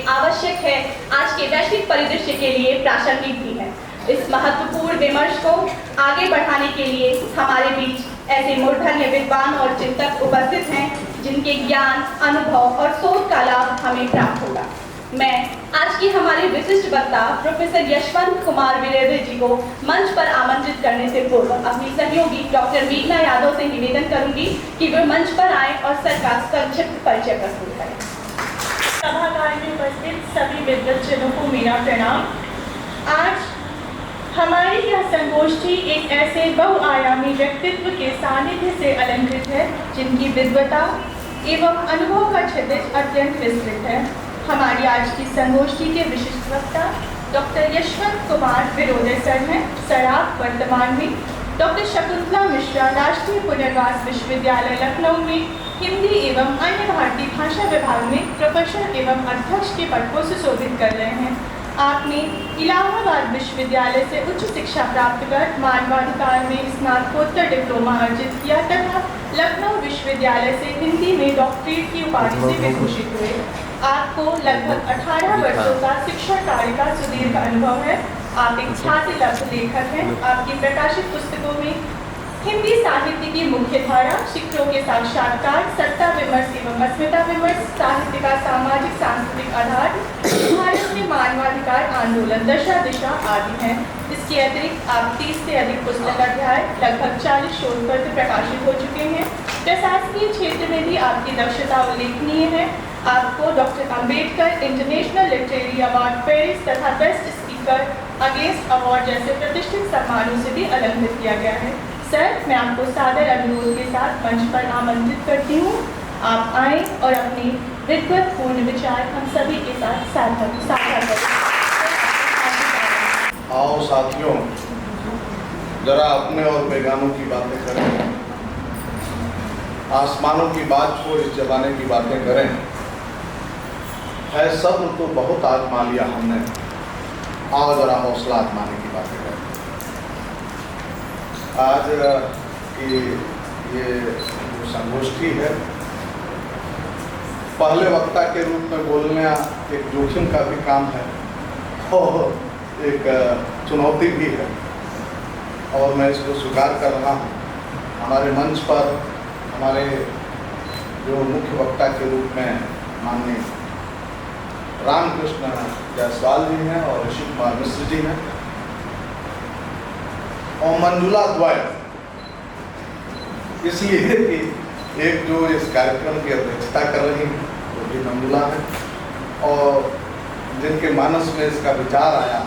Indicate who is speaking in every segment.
Speaker 1: आवश्यक है, आज के वैश्विक परिदृश्य के लिए प्रासंगिक भी है। इस महत्वपूर्ण विमर्श को आगे बढ़ाने के लिए हमारे बीच ऐसे मूर्धन्य विद्वान और चिंतक उपस्थित हैं जिनके ज्ञान, अनुभव और सोच का लाभ हमें प्राप्त होगा। मैं आज की हमारे विशिष्ट वक्ता प्रोफेसर यशवंत कुमार विरेन्द्र जी को मंच पर आमंत्रित करने से पूर्व अपनी सहयोगी डॉक्टर वीना यादव से निवेदन करूंगी कि वे मंच पर आएं और सर का संक्षिप्त परिचय प्रस्तुत करें।
Speaker 2: सभागार में उपस्थित सभी विद्वज्जनों को मेरा प्रणाम। आज हमारी यह संगोष्ठी एक ऐसे बहुआयामी व्यक्तित्व के सानिध्य से अलंकृत है जिनकी विद्वता एवं अनुभव का क्षितिज अत्यंत विस्तृत है। हमारी आज की संगोष्ठी के विशिष्ट वक्ता डॉक्टर यशवंत कुमार विरोधे सर हैं। सर आप वर्तमान में डॉक्टर शकुंतला मिश्रा राष्ट्रीय पुनर्वास विश्वविद्यालय लखनऊ में हिंदी एवं अन्य भारतीय भाषा विभाग में प्रोफेसर एवं अध्यक्ष के पद को सुशोभित कर रहे हैं। आपने इलाहाबाद विश्वविद्यालय से उच्च शिक्षा प्राप्त कर मानवाधिकार में स्नातकोत्तर डिप्लोमा अर्जित किया तथा लखनऊ विश्वविद्यालय से हिंदी में डॉक्टरेट की उपाधि से विभूषित हुए। आपको लगभग 18 वर्षों का शिक्षण कार्य का सुदीर्घ अनुभव है। आप एक ख्यातिलब्ध लेखक हैं। आपकी प्रकाशित पुस्तकों में हिंदी साहित्य की मुख्य धारा, शिक्षकों के साक्षात्कार, सत्ता विमर्श एवं अस्मिता विमर्श, साहित्य का सामाजिक सांस्कृतिक आधार, भारत में मानवाधिकार आंदोलन, दशा दिशा आदि हैं। इसके अतिरिक्त आप 30 से अधिक पुस्तक अध्याय, लगभग 40 शोध पत्र प्रकाशित हो चुके हैं। प्रशासकीय क्षेत्र में भी आपकी दक्षता उल्लेखनीय है। आपको doctor Ambedkar international literary award Paris तथा बेस्ट स्पीकर अगेंस्ट अवार्ड जैसे प्रतिष्ठित सम्मानों से भी अलंकृत किया गया है। सर, मैं आपको सादर अनुरोध के साथ मंच पर आमंत्रित करती हूँ। आप आएँ और अपने विद्वत्पूर्ण विचार हम सभी के साथ साझा करें।
Speaker 3: आओ साथियों, जरा अपने और बेगानों की बातें करें, आसमानों की बात छोड़ इस जमाने की बातें करें। है सब तो बहुत आजमा लिया हमने, आओ जरा हौसला आजमाने की बातें करें। आज की ये जो संगोष्ठी है, पहले वक्ता के रूप में बोलना एक जोखिम का भी काम है और एक चुनौती भी है, और मैं इसको स्वीकार कर रहा हूँ। हमारे मंच पर हमारे जो मुख्य वक्ता के रूप में माननीय रामकृष्ण जायसवाल जी हैं और ऋषि कुमार मिश्र जी हैं और मंजुला द्वय, इसलिए कि एक जो इस कार्यक्रम की अध्यक्षता कर रही हैं वो भी मंजुला है, और जिनके मानस में इसका विचार आया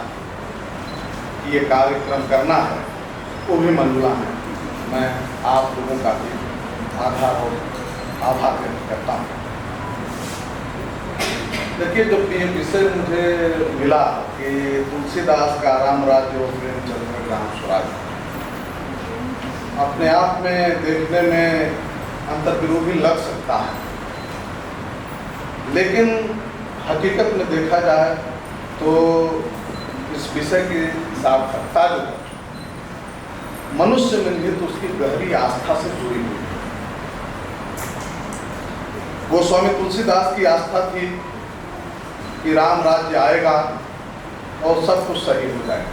Speaker 3: कि ये कार्यक्रम करना है वो भी मंजुला है। मैं आप लोगों का भी आभार व्यक्त करता हूँ। देखिए, जब ये विषय मुझे मिला कि तुलसीदास का राम राज्य और प्रेमचंद का ग्राम स्वराज, अपने आप में देखने में अंतर्विरोधी लग सकता है, लेकिन हकीकत में देखा जाए तो इस विषय की सार्थकता जो है मनुष्य में निहित उसकी गहरी आस्था से जुड़ी हुई है। गोस्वामी तुलसीदास की आस्था थी कि राम राज्य आएगा और सब कुछ सही हो जाएगा।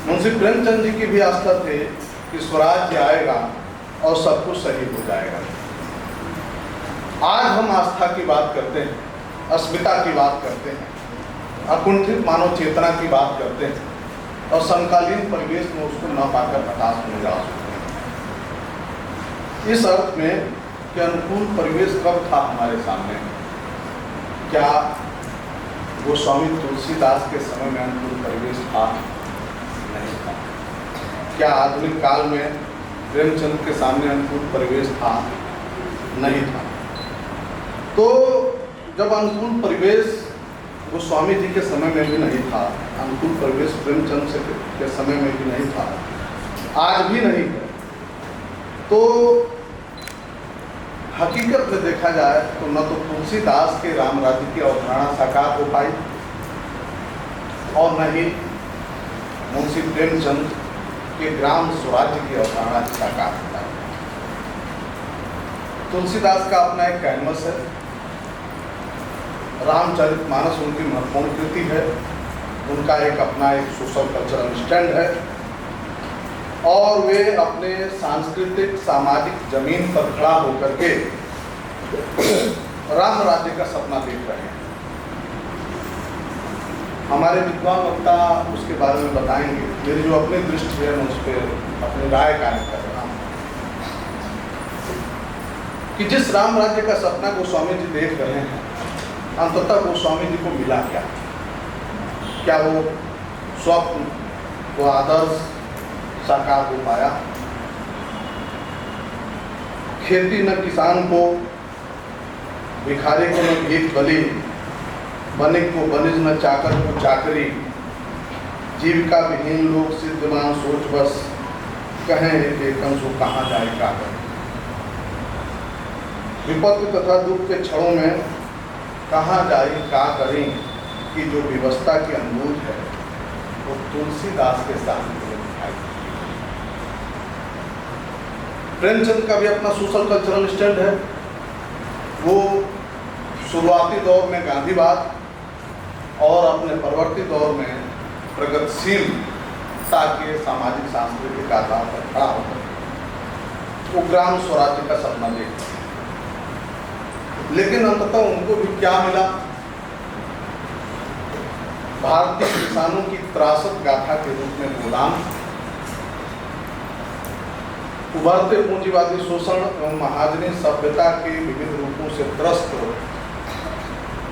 Speaker 3: मुंशी प्रेमचंद जी की भी आस्था थी कि स्वराज्य आएगा और सब कुछ सही हो जाएगा। आज हम आस्था की बात करते हैं, अस्मिता की बात करते हैं, अकुंठित मानव चेतना की बात करते हैं, और समकालीन परिवेश में उसको न पाकर हताश में जा सकते हैं। इस अर्थ में कि अनुकूल परिवेश कब था हमारे सामने? क्या गोस्वामी तुलसीदास के समय में अनुकूल परिवेश था? नहीं था। क्या आधुनिक काल में प्रेमचंद के सामने अनुकूल परिवेश था? नहीं था। तो जब अनुकूल परिवेश गोस्वामी जी के समय में भी नहीं था, अनुकूल परिवेश प्रेमचंद के समय में भी नहीं था, आज भी नहीं है, तो हकीकत में देखा जाए तो न तो तुलसीदास के राम राज्य की अवधारणा साकार हो पाई और न ही मुंशी प्रेमचंद के ग्राम स्वराज्य की अवधारणा साकार हो पाई। तुलसीदास का अपना एक कैनवस है रामचरितमानस उनकी महत्वपूर्ण कृति है। उनका एक अपना एक सोशल कल्चरल स्टैंड है और वे अपने सांस्कृतिक सामाजिक जमीन पर खड़ा होकर के राम राज्य का सपना देख रहे हैं। हमारे विद्वान वक्ता उसके बारे में बताएंगे। मेरी जो अपनी दृष्टि है मैं उस पर अपनी राय कायम कर रहा हूँ कि जिस राम राज्य का सपना गोस्वामी जी देख रहे हैं, अंततः गोस्वामी जी को मिला क्या? क्या वो स्वप्न, वो आदर्श साकार हो पाया? खेती न किसान को, भिखारी को न भीख बली, बनिक को बनिज न चाकर को चाकरी, जीविका विहीन लोग सिद्धमान सोच बस, कहें कि कंसु कहाँ जाए का करें। विपत्ति तथा दुख के क्षणों में कहाँ जाए का करें कि जो व्यवस्था की अनमोल है वो तुलसीदास के सामने दिखाई देती है। प्रेमचंद का भी अपना सोशल कल्चरल स्टैंड है। वो शुरुआती दौर में गांधीवाद और अपने परवर्ती दौर में प्रगतिशीलता के सामाजिक सांस्कृतिक आधार पर खड़ा होकर वो ग्राम स्वराज्य का सपना देखते हैं। लेकिन अंततः उनको भी क्या मिला? भारतीय किसानों की त्रासद गाथा के रूप में गोदाम, उभरते पूंजीवादी शोषण एवं महाजनी सभ्यता के विविध रूपों से त्रस्त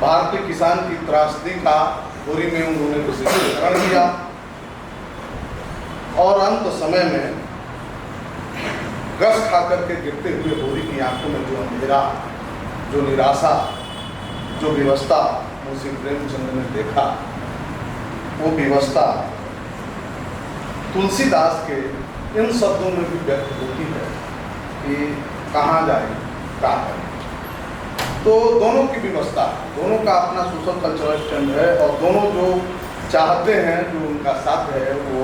Speaker 3: भारतीय किसान की त्रासदी का पूरी में उन्होंने विशेषीकरण किया और अंत समय में गस खाकर के गिरते हुए होरी की आंखों में जो अंधेरा, जो निराशा, जो विवशता मुंशी प्रेमचंद ने देखा, वो विवशता तुलसीदास के इन शब्दों में भी व्यक्त होती है कि कहाँ जाए क्या करें। तो दोनों की विवशता, दोनों का अपना सोशल कल्चरल स्टैंड है और दोनों जो चाहते हैं, जो उनका साध्य है, वो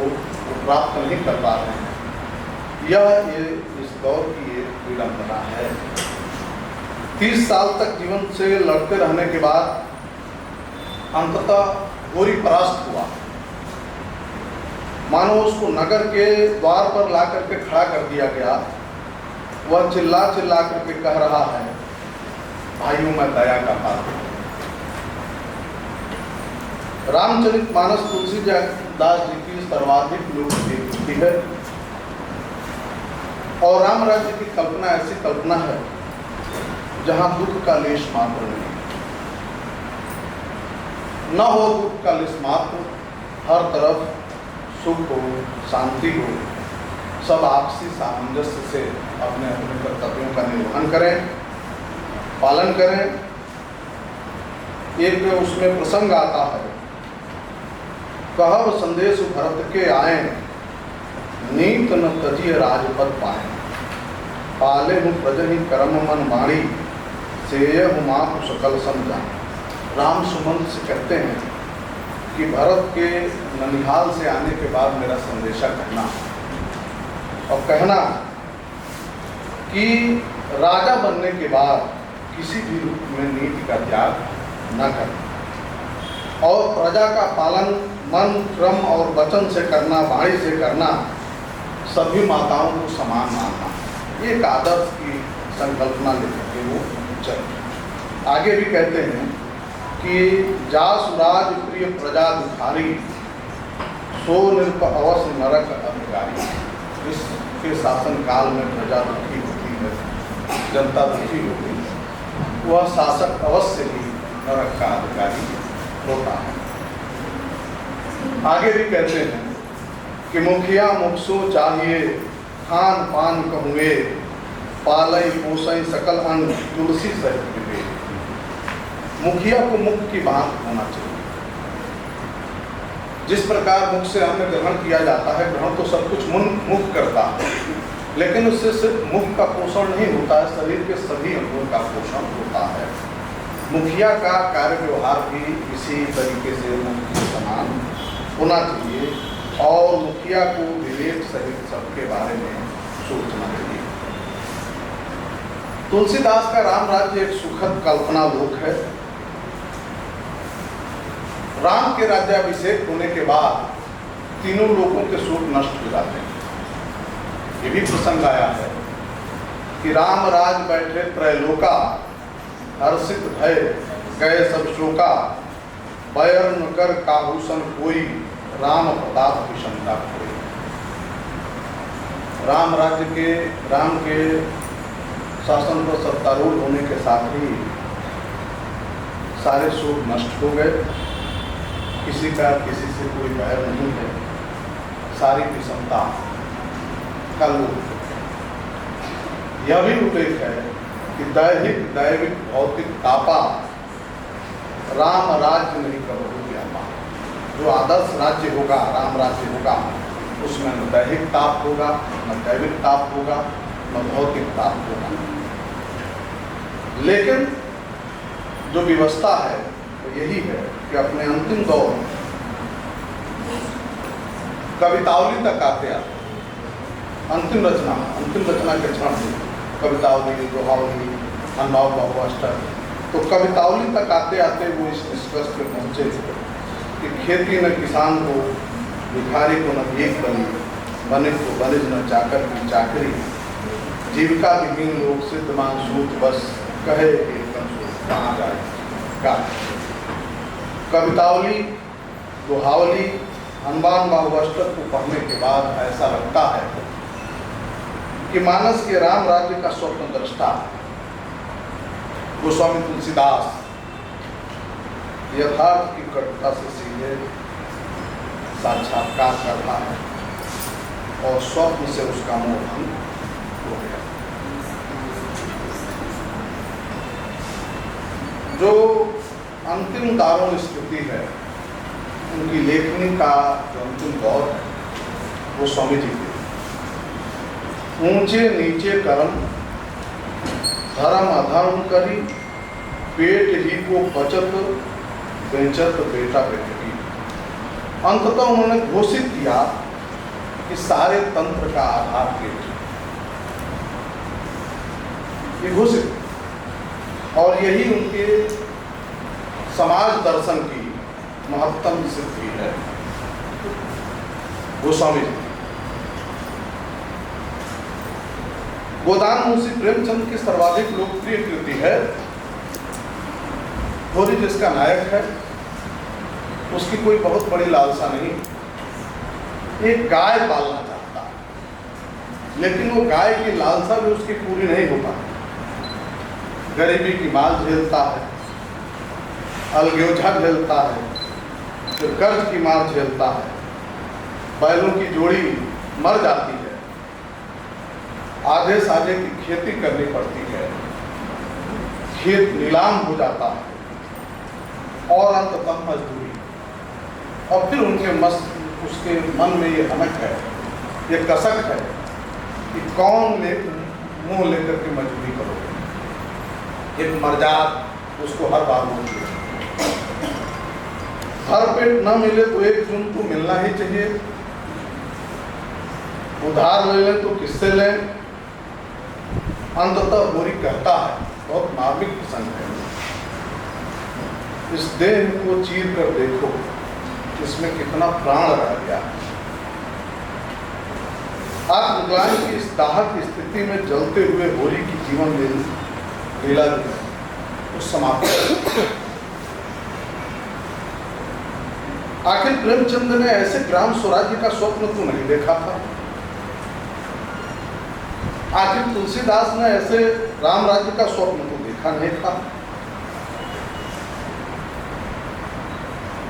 Speaker 3: प्राप्त नहीं कर पा रहे हैं। ये इस दौर की एक विडंबना है। 30 साल तक जीवन से लड़ते रहने के बाद अंततः गोरी परास्त हुआ। मानो उसको नगर के द्वार पर ला करके खड़ा कर दिया गया। वह चिल्ला चिल्ला करके कह रहा है, भाइयों मैं दया का पात्र हूं। रामचरितमानस तुलसीदास जी की सर्वाधिक लोकप्रिय कृति है और राम राज्य की कल्पना ऐसी कल्पना है जहां दुख का लेश मात्र नहीं, न हो दुख का लेश मात्र, हर तरफ सुख हो, शांति हो, सब आपसी सामंजस्य से अपने अपने कर्तव्यों का निर्वहन करें, पालन करें। एक उसमें प्रसंग आता है, कहब संदेश भरत के आए, नीत न तजिय राजपद पाए, पाले हूँ प्रजहि कर्म मन बाणी, सेय हूँ माँ सकल समझा। राम सुमंत से कहते हैं कि भरत के ननिहाल से आने के बाद मेरा संदेशा कहना और कहना कि राजा बनने के बाद किसी भी रूप में नीति का त्याग न करना और प्रजा का पालन मन, क्रम और वचन से करना, वाणी से करना, सभी माताओं को समान मानना। ये एक आदर्श की संकल्पना लेकर के वो चल। आगे भी कहते हैं कि जासुराज प्रिय प्रजा दुखारी, सो निरप अवश्य नरक अधिकारी। इसके शासन काल में प्रजा दुखी होती है, जनता दुखी होती है, वह शासक अवश्य ही नरक का अधिकारी होता है। आगे भी कहते हैं कि मुखिया मुखसो चाहिए, खान पान कहूँगे, पालई पोसई सकल अंग तुलसी सहित विवेक। मुखिया को मुख की बात होना चाहिए। जिस प्रकार मुख से अन्न ग्रहण किया जाता है, ग्रहण तो सब कुछ मुख करता है, लेकिन उससे सिर्फ मुख का पोषण नहीं होता है, शरीर के सभी अंगों का पोषण होता है। मुखिया का कार्य व्यवहार भी इसी तरीके से मुख के समान होना चाहिए और मुखिया को विवेक सहित सबके बारे में सोचना चाहिए। तुलसीदास का राम राज्य एक सुखद कल्पना लोक है राम के राज्याभिषेक होने के बाद तीनों लोगों के शोक नष्ट हो जाते हैं। ये भी प्रसंग आया है कि राम राज बैठे त्रैलोका, हर्षित भय गए सब शोका, बैर न कर काहूसन कोई, राम प्रताप विषमता कोई। राम के शासन पर सत्तारूढ़ होने के साथ ही सारे शोक नष्ट हो गए। किसी का किसी से कोई बैर नहीं है, सारी विषमता का लोप। यह भी उल्लेख है कि दैहिक दैविक भौतिक तापा राम राज्य नहीं करो व्यापा। जो आदर्श राज्य होगा, राम राज्य होगा, उसमें न दैहिक ताप होगा, न दैविक ताप होगा, न भौतिक ताप होगा। लेकिन जो व्यवस्था है वो यही है कि अपने अंतिम दौर कवितावली तक आते आते अंतिम रचना के क्षण कवितावली, दोहावली, अनुभाव बहुअष्टक, तो कवितावली तक आते आते वो इस निष्कर्ष पे पहुँचे कि खेती न किसान को, भिखारी को न भीख बनी, बनिज को बनिज न चाकर की चाकरी, जीविका विहीन लोग सिद्ध मान सूत बस, कहे कहाँ जाए। कवितावली, दोहावली, अनुमान बहुअष्टक को पढ़ने के बाद ऐसा लगता है कि मानस के राम राज्य का स्वप्न दृष्टा गोस्वामी तुलसीदास यथार्थ की कटुता से सीधे साक्षात्कार कर रहा है और स्वप्न से उसका मोह भंग हो गया। जो अंतिम दारुण स्थिति है, उनकी लेखनी का जो अंतिम दौर है वो स्वामी जी के ऊंचे नीचे कर्म, धर्म अधर्म करी, पेट ही को बचत, बेचत बेटा बेटी। अंततः उन्होंने घोषित किया कि सारे तंत्र का आधार पेट, ये घोषित, और यही उनके समाज दर्शन की महत्तम सिद्धि है। गोस्वामी जी गोदान मुंशी प्रेमचंद की सर्वाधिक लोकप्रिय कृति है। धोरी जिसका नायक है, उसकी कोई बहुत बड़ी लालसा नहीं, एक गाय पालना चाहता है, लेकिन वो गाय की लालसा भी उसकी पूरी नहीं हो पाती। गरीबी की मार झेलता है, अलग्योझा झेलता है, फिर कर्ज की मार झेलता है, बैलों की जोड़ी मर जाती है, आधे साझे की खेती करनी पड़ती है, खेत नीलाम हो जाता है और अंततः मजदूरी। और फिर उसके मन में ये हनक है, ये कसक है कि कौन मुंह लेकर के मजदूरी करोगे। एक मर्जाद उसको हर बार मिलती है, हर पेट न मिले तो एक जून को मिलना ही चाहिए, उधार ले लें तो किससे लें। अंततः गोरी कहता है, बहुत मार्मिक प्रसंग है, इस देह को चीर कर देखो, इसमें कितना प्राण रह गया। आत्मग्लानि की इस दाहक स्थिति में जलते हुए होरी की जीवन लीला जो समाप्त है। आखिर प्रेमचंद ने ऐसे ग्राम स्वराज्य का स्वप्न तो नहीं देखा था, आखिर तुलसीदास ने ऐसे राम राज्य का स्वप्न तो देखा नहीं था।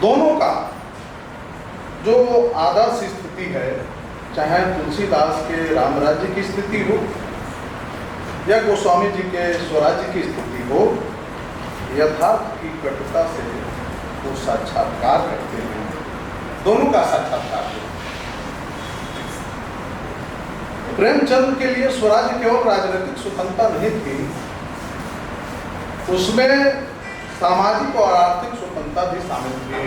Speaker 3: दोनों का जो आदर्श स्थिति है, चाहे तुलसीदास के राम राज्य की स्थिति हो या गोस्वामी जी के स्वराज्य की स्थिति हो, यथार्थ की कटुता से वो साक्षात्कार करते हैं, दोनों का साक्षात्कार है। प्रेमचंद के लिए स्वराज्य केवल राजनीतिक स्वतंत्रता नहीं थी, उसमें सामाजिक और आर्थिक स्वतंत्रता भी शामिल थी।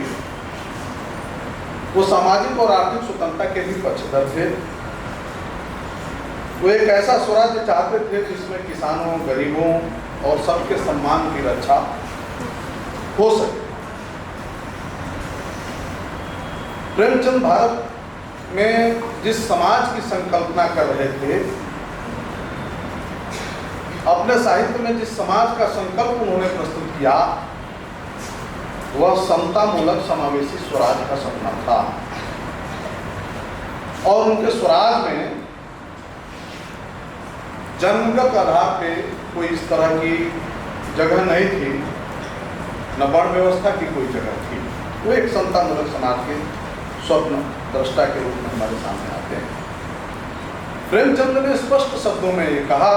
Speaker 3: वो सामाजिक और आर्थिक स्वतंत्रता के भी पक्षधर थे। वो एक ऐसा स्वराज्य चाहते थे जिसमें किसानों, गरीबों और सबके सम्मान की रक्षा हो सके। प्रेमचंद भारत में जिस समाज की संकल्पना कर रहे थे, अपने साहित्य में जिस समाज का संकल्प उन्होंने प्रस्तुत किया, वह समतामूलक समावेशी स्वराज का सपना था। और उनके स्वराज में जन्मगत आधार पे कोई इस तरह की जगह नहीं थी, न वर्ण व्यवस्था की कोई जगह थी। वो एक समतामूलक समाज के स्वप्न दृष्टा के रूप में हमारे सामने आते हैं। प्रेमचंद ने स्पष्ट शब्दों में ये कहा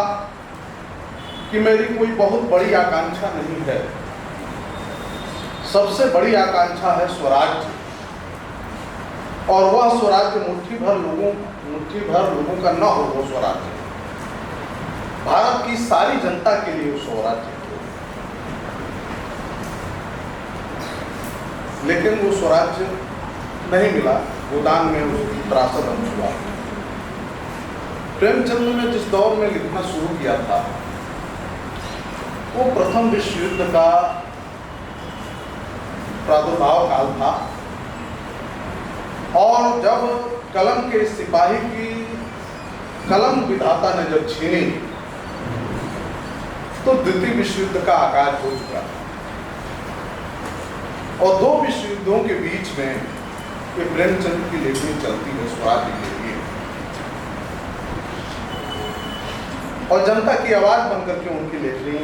Speaker 3: कि मेरी कोई बहुत बड़ी आकांक्षा नहीं है, सबसे बड़ी आकांक्षा है स्वराज्य, और वह स्वराज्य मुट्ठी भर लोगों का न हो, वो स्वराज्य भारत की सारी जनता के लिए वो स्वराज्य हो। लेकिन वो स्वराज्य नहीं मिला, गोदान में उसकी त्रासद अंत हुआ। प्रेमचंद ने जिस दौर में लिखना शुरू किया था, वो प्रथम विश्व युद्ध का प्रादुर्भाव काल था, और जब कलम के सिपाही की कलम विधाता ने जब छीनी, तो द्वितीय विश्व युद्ध का आगाज हो चुका था। और दो विश्व युद्धों के बीच में ये प्रेमचंद की लेखनी चलती है स्वराज्य के लिए, और जनता की आवाज बनकर के उनकी लेखनी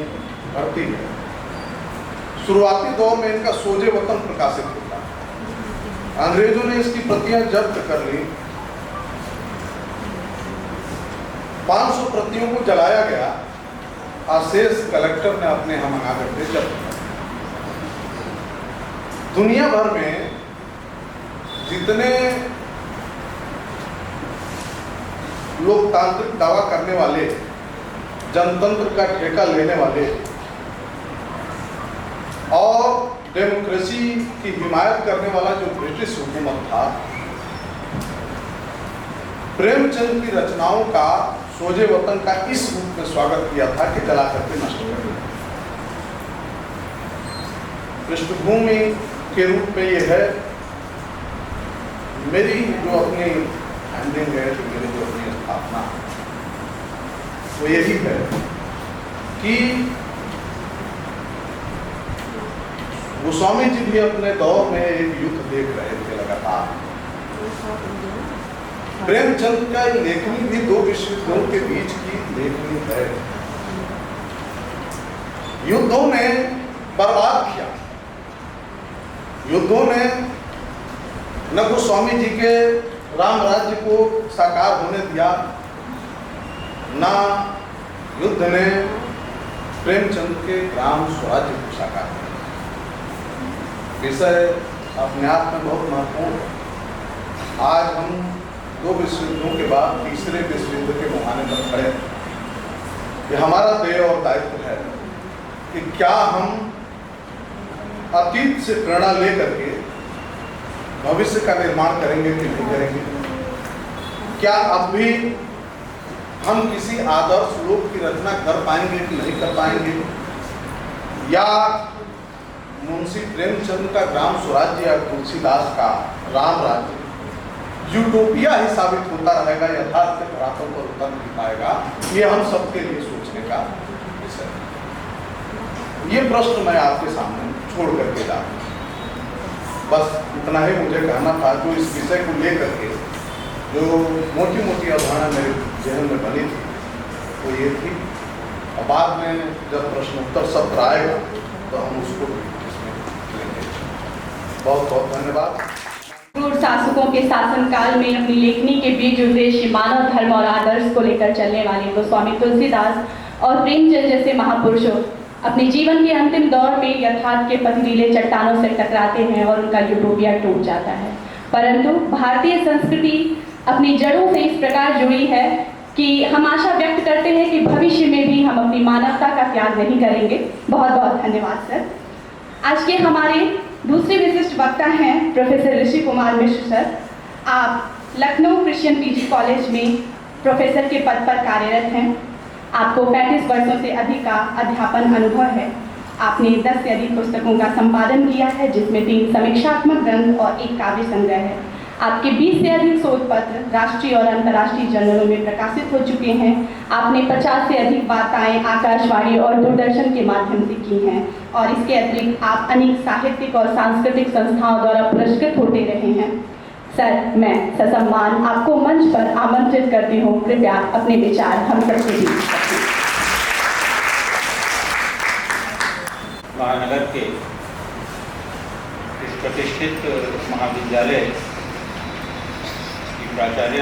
Speaker 3: बढ़ती है। शुरुआती दौर में इनका सोजे वतन प्रकाशित होता है। अंग्रेजों ने इसकी प्रतियां जब्त कर ली, 500 प्रतियों को जलाया गया, शेष कलेक्टर ने अपने यहाँ मंगा करके जब्त किया। दुनिया भर में जितने लोकतांत्रिक दावा करने वाले, जनतंत्र का ठेका लेने वाले और डेमोक्रेसी की हिमायत करने वाला जो ब्रिटिश हुकूमत था, प्रेमचंद की रचनाओं का सोजे वतन का इस रूप में स्वागत किया था कि जला करके नष्ट कर दिया। पृष्ठभूमि के रूप में यह है, मेरी जो अपनी हैंडलिंग है, जो मेरी जो अपनी स्थापना, वो यही है कि गोस्वामी जी भी अपने दौर में एक युद्ध देख रहे थे लगातार। प्रेमचंद का लेखनी भी दो विश्व युद्धों के बीच की लेखनी है। युद्धों ने बर्बाद किया, युद्धों ने न गोस्वामी जी के राम राज्य को साकार होने दिया, न युद्ध ने प्रेमचंद के ग्राम स्वराज्य को साकार किया। विषय अपने आप में बहुत महत्वपूर्ण है। आज हम दो विश्व युद्धों के बाद तीसरे विश्व युद्ध के मुहाने पर खड़े हैं। ये हमारा देय और दायित्व है कि क्या हम अतीत से प्रेरणा लेकर के भविष्य का निर्माण करेंगे कि नहीं करेंगे। क्या अब भी हम किसी आदर्श लोक की रचना कर पाएंगे कि नहीं कर पाएंगे, या मुंशी प्रेमचंद का ग्राम स्वराज्य या तुलसीदास का राम राज्य यूटोपिया ही साबित होता रहेगा, यथार्थ के धरातल पर उतर नहीं पाएगा। ये हम सबके लिए सोचने का विषय है। ये प्रश्न मैं आपके सामने छोड़ करके जा रहा हूं। बस इतना ही मुझे कहना था। जो इस विषय को लेकर के जो मोटी मोटी अवधारणा मेरे जहन में बनी थी वो ये थी, और बाद में जब प्रश्नोत्तर सत्र आएगा तो हम उसको इसमें लेंगे। बहुत बहुत धन्यवाद।
Speaker 1: क्रूर शासकों के शासनकाल में अपनी लेखनी के बीच उद्देश्य मानव धर्म और आदर्श को लेकर चलने वाले गोस्वामी तुलसीदास और प्रेमचंद जैसे महापुरुषों अपने जीवन के अंतिम दौर में यथार्थ के पथरीले चट्टानों से टकराते हैं और उनका यूटोपिया टूट जाता है। परंतु भारतीय संस्कृति अपनी जड़ों से इस प्रकार जुड़ी है कि हम आशा व्यक्त करते हैं कि भविष्य में भी हम अपनी मानवता का त्याग नहीं करेंगे। बहुत बहुत धन्यवाद सर। आज के हमारे दूसरे विशिष्ट वक्ता हैं प्रोफेसर ऋषि कुमार मिश्र सर। आप लखनऊ क्रिश्चियन पीजी कॉलेज में प्रोफेसर के पद पर कार्यरत हैं। आपको 35 वर्षों से अधिक का अध्यापन अनुभव है। आपने 10 से अधिक पुस्तकों का संपादन किया है, जिसमें 3 समीक्षात्मक ग्रंथ और 1 काव्य संग्रह है। आपके 20 से अधिक शोध पत्र राष्ट्रीय और अंतर्राष्ट्रीय जर्नलों में प्रकाशित हो चुके हैं। आपने 50 से अधिक वार्ताएं आकाशवाणी और दूरदर्शन के माध्यम से की हैं और इसके अतिरिक्त आप अनेक साहित्यिक और सांस्कृतिक संस्थाओं द्वारा पुरस्कृत होते रहे हैं। सर, मैं ससम्मान आपको मंच पर आमंत्रित करती हूँ। कृपया अपने विचार हम सबसे बीच रखें।
Speaker 4: महानगर के इस प्रतिष्ठित महाविद्यालय की प्राचार्य,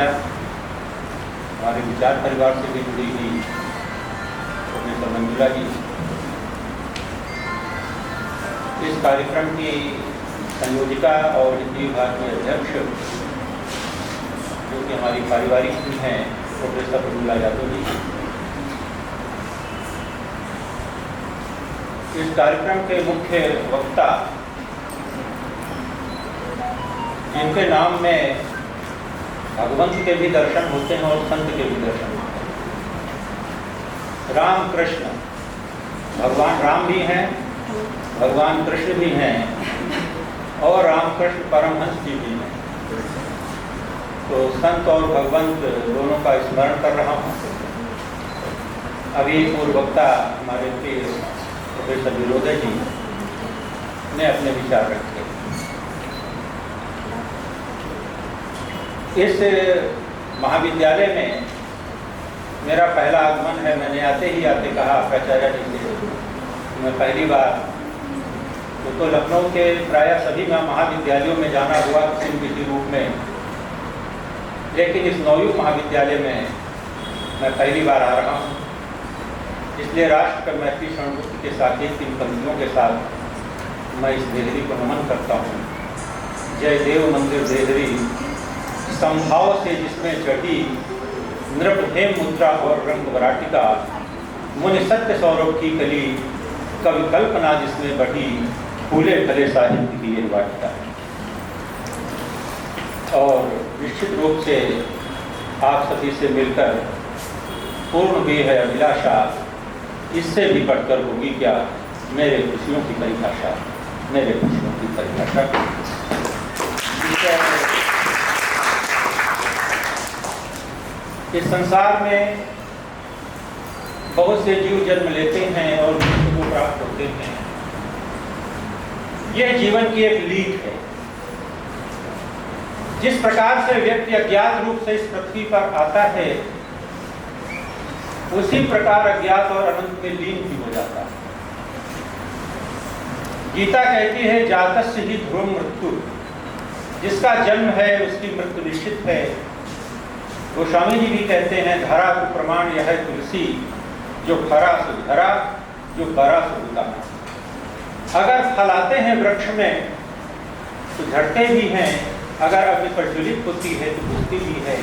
Speaker 4: हमारे विचार परिवार से भी जुड़ी हुई प्रोफेसर मंजुला जी, इस कार्यक्रम की संयोजिका और हिंदी विभाग के अध्यक्ष जो कि हमारी पारिवारिक भी हैं, प्रोफेसर प्रफुल्ला यादव जी, इस कार्यक्रम के मुख्य वक्ता जिनके नाम में भगवंत के भी दर्शन होते हैं और संत के भी दर्शन होते हैं। राम कृष्ण, भगवान राम भी हैं, भगवान कृष्ण भी हैं और रामकृष्ण परमहंस जी भी हैं। तो संत और भगवंत दोनों का स्मरण कर रहा हूँ। अभी पूर्व वक्ता हमारे प्रिय प्रोफेसर विरोधे जी ने अपने विचार रखे। इस महाविद्यालय में मेरा पहला आगमन है। मैंने आते कहा प्राचार्य जी से, मैं पहली बार तो लखनऊ के प्राय सभी महाविद्यालयों में जाना हुआ किसी रूप में, लेकिन इस नवयुग महाविद्यालय में मैं पहली बार आ रहा हूँ। इसलिए राष्ट्र का मैत्री शरणगुप्त के साथ ही 3 पंक्तियों के साथ मैं इस देहरी को नमन करता हूँ। जय देव मंदिर देहरी, संभाव से जिसमें चढ़ी नृप हेम मुद्रा और रंग वराटिका, मुनि सत्य सौरभ की कली, कवि कल्पना जिसमें बढ़ी, फूले फले साहित्य की ये वाटिका। और निश्चित रूप से आप सभी से मिलकर पूर्ण हुई है अभिलाषा, इससे भी बढ़कर होगी क्या मेरे खुशियों की परिभाषा, मेरे खुशियों की परिभाषा। इस संसार में बहुत से जीव जन्म लेते हैं और मृत्यु को प्राप्त होते हैं। यह जीवन की एक लीक है। जिस प्रकार से व्यक्ति अज्ञात रूप से इस पृथ्वी पर आता है, उसी प्रकार अज्ञात और अनंत में लीन भी हो जाता है। गीता कहती है जातस्य ही ध्रुवं मृत्यु, जिसका जन्म है उसकी मृत्यु निश्चित है। गोस्वामी जी भी कहते हैं धरा को प्रमाण यह है तुलसी, जो खरा सो धरा, जो करा सो उतारा। अगर फलाते हैं वृक्ष में तो झड़ते भी हैं, अगर अभी प्रज्वलित होती है तो बुझती भी है।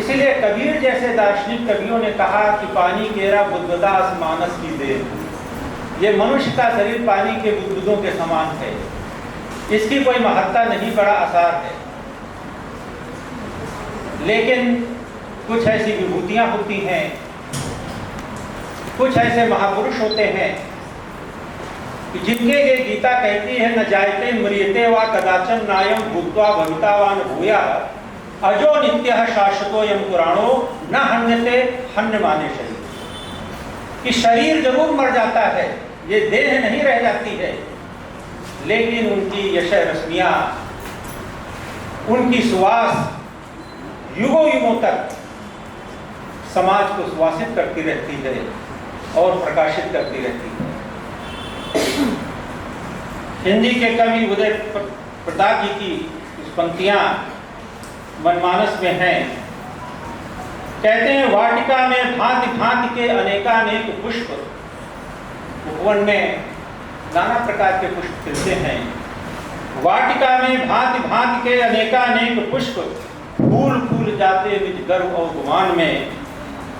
Speaker 4: इसीलिए कबीर जैसे दार्शनिक कवियों ने कहा कि पानी केरा बुद्बुदास मानस की देह, ये मनुष्य का शरीर पानी के बुदबुदों के समान है, इसकी कोई महत्ता नहीं, बड़ा आसार है। लेकिन कुछ ऐसी विभूतियां होती हैं, कुछ ऐसे महापुरुष होते हैं कि जिनके लिए गीता कहती है न जायते म्रियते वा कदाचन नायम भूत्वा भवितावान भूया, अजो नित्यः शाश्वतोयम पुराणो न हन्यते हन्यमाने शरीर। कि शरीर जरूर मर जाता है, ये देह नहीं रह जाती है, लेकिन उनकी यशः रश्मियां, उनकी सुवास युगों युगों तक समाज को सुवासित करती रहती है और प्रकाशित करती रहती है। हिंदी के कवि उदय प्रताप जी की कुछ पंक्तियां मनमानस में हैं। कहते हैं वाटिका में भांति भांति के अनेकानेक पुष्प, उपवन में नाना प्रकार के पुष्प खिलते हैं। वाटिका में भांति भांति के अनेकानेक पुष्प, फूल फूल जाते निज गर्भ और गुमान में,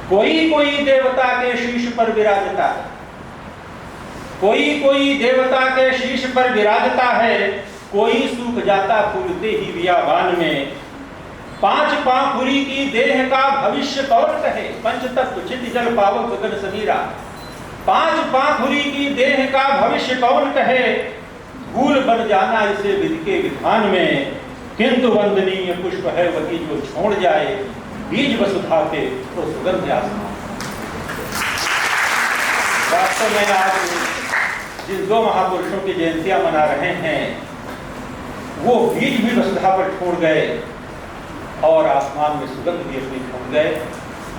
Speaker 4: कोई कोई देवता के शीश पर विराजता है, कोई कोई देवता के शीश पर विराजता है, कोई सूख जाता फूलते ही बियाबान में। 5 पाँखुरी की देह का भविष्य कौन कहे, पंच तत्व चित जल पावक गगन समीरा। 5 पाँखुरी की देह का भविष्य कौन कहे, भूल बन जाना इसे विधि के विधान में। किंतु वंदनीय पुष्प है वही जो छोड़ जाए, बीज वसुधा के तो सुगंध आसमान। वास्तव में आज जिन दो महापुरुषों की जयंतियां मना रहे हैं, वो बीज भी वसुधा पर छोड़ गए और आसमान में सुगंध भी अपनी छोड़ गए।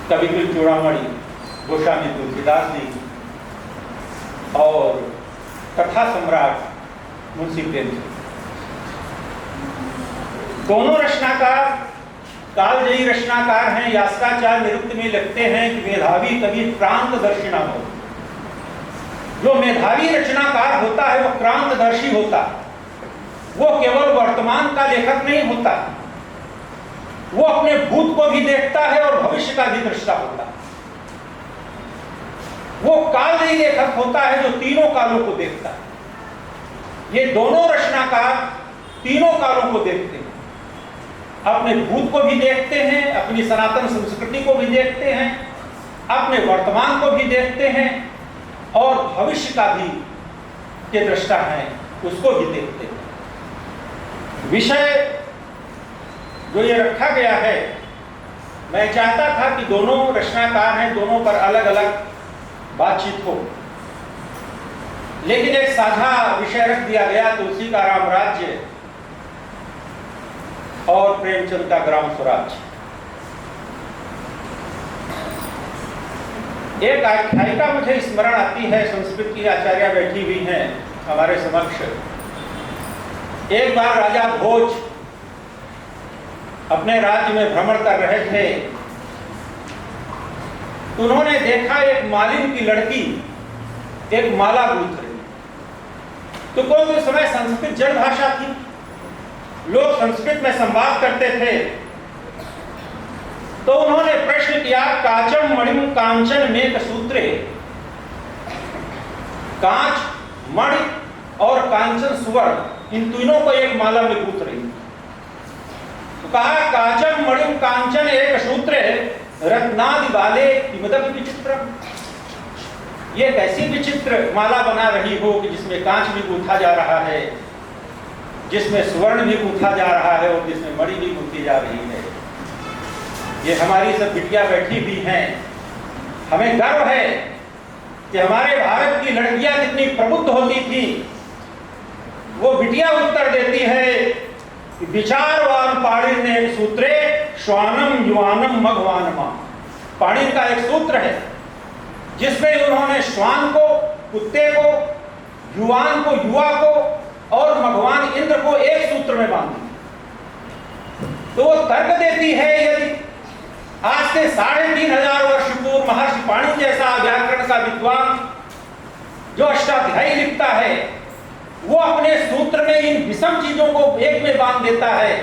Speaker 4: कविकुल चूड़ामणि गोस्वामी तुलसीदास जी और कथा सम्राट मुंशी प्रेमचंद, दोनों रचनाकार कालजयी रचनाकार हैं। यास्काचार्य निरुक्त में लिखते हैं कि मेधावी कवि क्रांतदर्शी ना हो। जो मेधावी रचनाकार होता है वो क्रांतदर्शी होता, वो केवल वर्तमान का लेखक नहीं होता, वो अपने भूत को भी देखता है और भविष्य का भी दृष्टा होता है। वो कालजयी लेखक होता है जो तीनों कालों को देखता है। ये दोनों रचनाकार तीनों कालों को देखते हैं, अपने भूत को भी देखते हैं, अपनी सनातन संस्कृति को भी देखते हैं, अपने वर्तमान को भी देखते हैं और भविष्य का भी के दृष्टा है उसको भी देखते हैं। विषय जो ये रखा गया है, मैं चाहता था कि दोनों रचनाकार हैं, दोनों पर अलग अलग बातचीत हो, लेकिन एक साझा विषय रख दिया गया, तुलसी का राम राज्य और प्रेमचंद का ग्राम स्वराज। एक आख्यायिका मुझे स्मरण आती है, संस्कृत की आचार्य बैठी हुई हैं हमारे समक्ष। एक बार राजा भोज अपने राज्य में भ्रमण कर रहे थे, उन्होंने देखा एक मालिन की लड़की एक माला गूंथ रही। तो क्योंकि उस समय संस्कृत जड़ भाषा थी, लोग संस्कृत में संवाद करते थे, तो उन्होंने प्रश्न किया, काचम मणिम कांचन मेघ सूत्रे, कांच मणि और कांचन सुवर्ण, इन तीनों को एक माला में गूंथ रही। तो कहा, काचम मणिम कांचन एक सूत्रे रत्नादि वाले किमदपि विचित्रम। ये कैसी विचित्र माला बना रही हो कि जिसमें कांच भी गूंथा जा रहा है, जिसमें स्वर्ण भी गूंथा जा रहा है और जिसमें मणि भी गूंथी जा रही है। ये हमारी सब बिटिया बैठी हुई हैं, हमें गर्व है कि हमारे भारत की लड़कियां कितनी प्रबुद्ध होती थी। वो बिटिया उत्तर देती है कि विचारवान पाणिन ने एक सूत्रे श्वानम युवानम मघवानमा। पाणिन का एक सूत्र है जिसमें उन्होंने श्वान को, कुत्ते को, युवान को, युवा को और भगवान इंद्र को एक सूत्र में बांध दिया। तो वो तर्क देती है, यदि आज से 3500 वर्ष पूर्व महर्षि पाणिनि जैसा व्याकरण का विद्वान जो अष्टाध्यायी लिखता है, वो अपने सूत्र में इन विषम चीजों को एक में बांध देता है,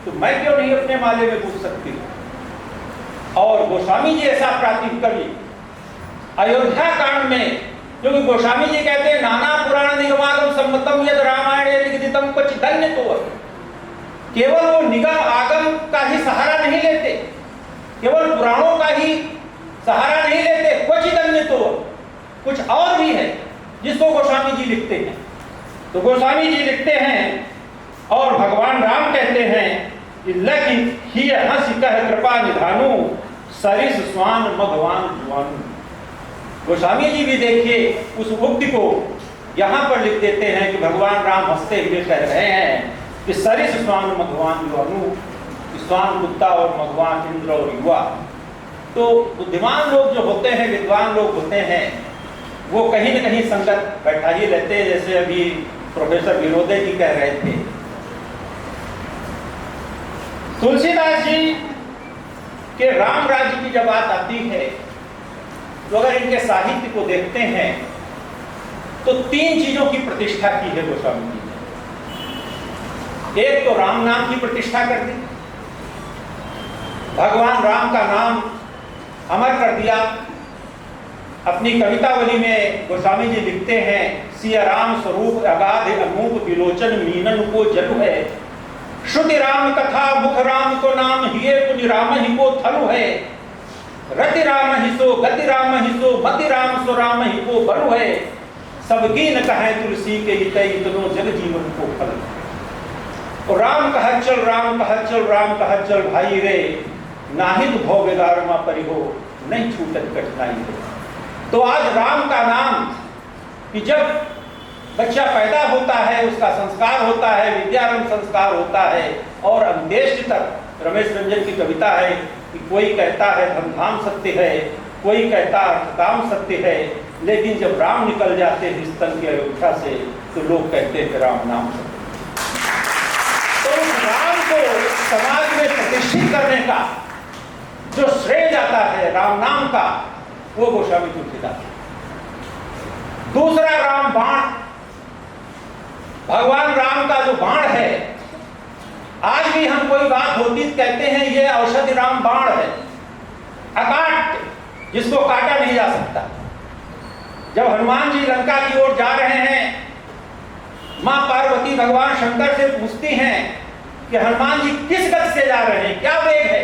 Speaker 4: तो मैं क्यों नहीं अपने माले में पूछ सकती। और गोस्वामी जी ऐसा प्राचीन कवि अयोध्या कांड में, क्योंकि गोस्वामी जी कहते हैं, नाना पुराण निगमागम सम्मतम यद रामायण लिखितम क्वचित् धन्य तो। केवल वो निगम आगम का ही सहारा नहीं लेते, केवल पुराणों का ही सहारा नहीं लेते, क्वचित् अन्य तो, कुछ और भी है जिसको गोस्वामी जी लिखते हैं। तो गोस्वामी जी लिखते हैं और भगवान राम कहते हैं कि लखि ही हंस कह कृपा निधानु सरिस स्वान मघवान जुआनु। गोस्वामी जी भी देखिए उस उक्ति को यहाँ पर लिख देते हैं कि भगवान राम हंसते हुए कह रहे हैं कि सरिस स्वान मघवान जुआनु, स्वान कुत्ता और मघवान इंद्र और युवा। तो बुद्धिमान लोग जो होते हैं, विद्वान लोग होते हैं, वो कहीं न कहीं संगत बैठा ही रहते हैं। जैसे अभी प्रोफेसर विनोदे जी कह रहे थे, तुलसीदास जी के राम राज्य की जब बात आती है, तो अगर इनके साहित्य को देखते हैं तो 3 चीजों की प्रतिष्ठा की है गोस्वामी जी ने। एक तो राम नाम की प्रतिष्ठा कर दी, भगवान राम का नाम अमर कर दिया। अपनी कवितावली में गोस्वामी जी लिखते हैं, सिया राम स्वरूप अगाध अनूप विलोचन मीनन को जलु है, श्रुति राम कथा मुख राम को नाम हिये कुछ राम ही को थलु है, रति राम ही सो गति राम ही सो मति राम सो राम ही को बलु है, सबकी न कहे तुलसी के हितै इतनो जग जीवन को फल। और राम कहत चल, राम कहत चल, राम कहत चल भाई रे, नाहित भोग दारुमा परिहो, नहीं छूटत कठिनाई रे। तो आज राम का नाम कि जब बच्चा पैदा होता है उसका संस्कार होता है, विद्यारंभ संस्कार होता है और अंत्येष्टि तक। रमेश रंजन की कविता है कि कोई कहता है धन धाम सत्य है, कोई कहता अर्थकाम सत्य है, लेकिन जब राम निकल जाते हैं स्तन की अयोध्या से तो लोग कहते हैं राम नाम सत्य। तो उस राम को समाज में प्रतिष्ठित करने का जो श्रेय जाता है राम नाम का, वो गोस्वामी तुलसीदास। दूसरा राम बाण, भगवान राम का जो बाण है, आज भी हम कोई बात होती कहते हैं ये औषधि राम बाण है, अकाट, जिसको काटा नहीं जा सकता। जब हनुमान जी लंका की ओर जा रहे हैं, मां पार्वती भगवान शंकर से पूछती हैं कि हनुमान जी किस गति से जा रहे हैं, क्या वेग है?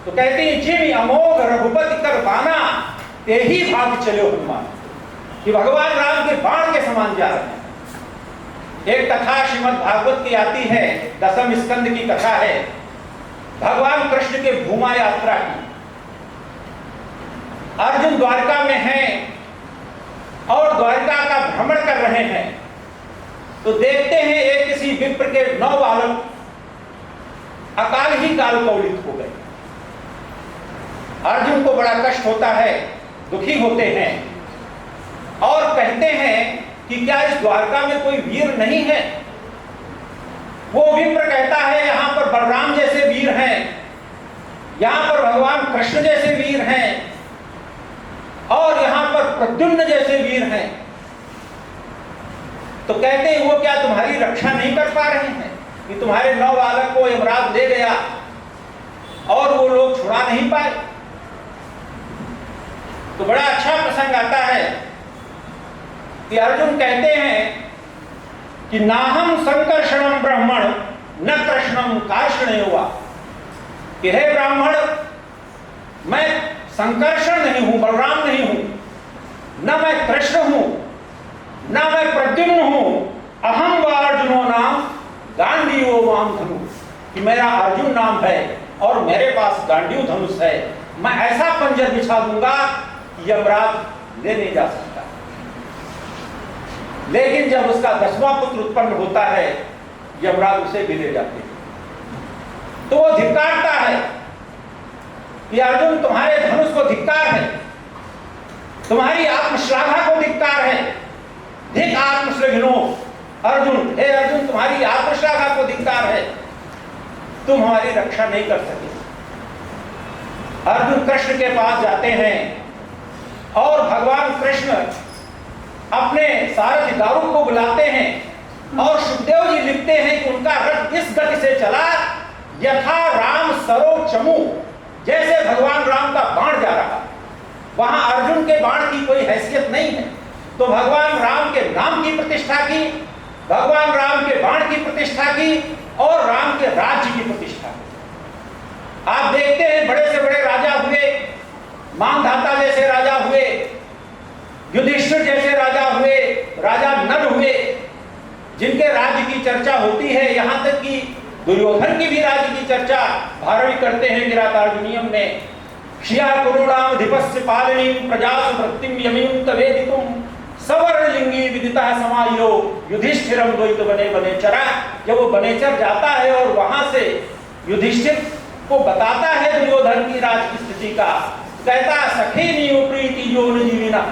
Speaker 4: तो कहती हैं जिम अमोघ रघुपति कर बाना, यही भाग चलो हनुमान, कि भगवान राम के बाण के समान जा रहे हैं। एक कथा श्रीमद् भागवत की आती है, दसम स्कंद की कथा है, भगवान कृष्ण के भूमा यात्रा की। अर्जुन द्वारका में हैं और द्वारका का भ्रमण कर रहे हैं, तो देखते हैं एक किसी विप्र के 9 बालक अकाल ही काल कौलित हो गए। अर्जुन को बड़ा कष्ट होता है, दुखी होते हैं और कहते हैं कि क्या इस द्वारका में कोई वीर नहीं है? वो विप्र कहता है यहां पर बलराम जैसे वीर हैं, यहां पर भगवान कृष्ण जैसे वीर हैं और यहां पर प्रद्युम्न जैसे वीर हैं। तो कहते हैं वो क्या तुम्हारी रक्षा नहीं कर पा रहे हैं कि तुम्हारे 9 बालक को यमराज ले गया और वो लोग छुड़ा नहीं पाए? तो बड़ा अच्छा प्रसंग आता है कि अर्जुन कहते हैं कि नाहम संकर्षणम ब्राह्मण न कृष्णम कार्षणेवा, कि हे ब्राह्मण, मैं संकर्षण नहीं हूं, बलराम नहीं हूं, न मैं कृष्ण हूं, न मैं प्रद्युम्न हूं, अहम व अर्जुनो नाम गांडीवो वाम धनु, कि मेरा अर्जुन नाम है और मेरे पास गांडीव धनुष है। मैं ऐसा पंजर बिछा दूंगा कि यमराज ले नहीं जा सकता। लेकिन जब उसका 10वां पुत्र उत्पन्न होता है, यमराज उसे भी ले जाते हैं। तो वो धिक्कारता है कि अर्जुन तुम्हारे धनुष को धिक्कार है, तुम्हारी आत्मश्लाघा को धिक्कार है। धिक आत्मश्लाघिनो अर्जुन, हे अर्जुन तुम्हारी आत्मश्लाघा को धिक्कार है, तुम हमारी रक्षा नहीं कर सके। अर्जुन कृष्ण के पास जाते हैं और भगवान कृष्ण अपने सारथी दारुक को बुलाते हैं और सुखदेव जी लिखते हैं कि उनका रथ इस गति से चला यथा राम सरो चमू, जैसे भगवान राम का बाण जा रहा। वहां अर्जुन के बाण की कोई हैसियत नहीं है, तो भगवान राम के नाम की प्रतिष्ठा की, भगवान राम के बाण की प्रतिष्ठा की और राम के राज्य की प्रतिष्ठा की। आप देखते हैं बड़े से बड़े राजा हुए, मानधाता जैसे राजा हुए, युधिष्ठिर जैसे राजा हुए, राजा नल हुए, जिनके राज्य की चर्चा होती है। यहां तक कि दुर्योधन की भी राज्य की चर्चा भारवी करते हैं किरातार्जुनीयम में। श्रिया करुणाम धिपस्य पालनी प्रजासु वृत्तिम यमीं तवेदितुम सवर्णलिंगी विदिता समायो युधिष्ठिरम द्वैत बने बनेचरा। जब वो बनेचर जाता है और वहां से युधिष्ठिर को बताता है दुर्योधन की राज की स्थिति का, कहता सखे नियो प्रीति योन जीविना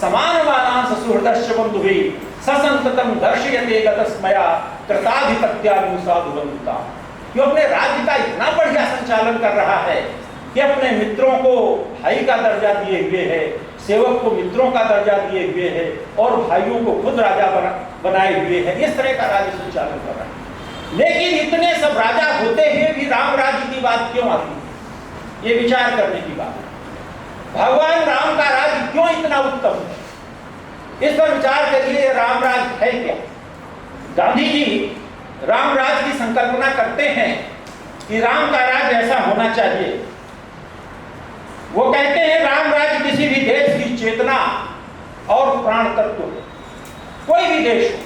Speaker 4: समान मानांस सुहृदश्च बंधुहि ससंततम दर्शयते गतस्मया कृताधिपत्यानुसाधुवंता। जो अपने राज्य का इतना बढ़िया संचालन कर रहा है कि अपने मित्रों को भाई का दर्जा दिए हुए है, सेवक को मित्रों का दर्जा दिए हुए है और भाइयों को खुद राजा बनाए हुए है, इस तरह का राज्य संचालन कर रहा है। लेकिन इतने सब राजा होते हुए भी राम राज्य की बात क्यों आती है? ये विचार करने की बात है। भगवान राम का राज्य क्यों इतना उत्तम है? इस पर विचार करिए, राम राज्य है क्या? गांधी जी राम राज्य की संकल्पना करते हैं कि राम का राज्य ऐसा होना चाहिए। वो कहते हैं राम राज्य किसी भी देश की चेतना और प्राण तत्व, कोई भी देश हो,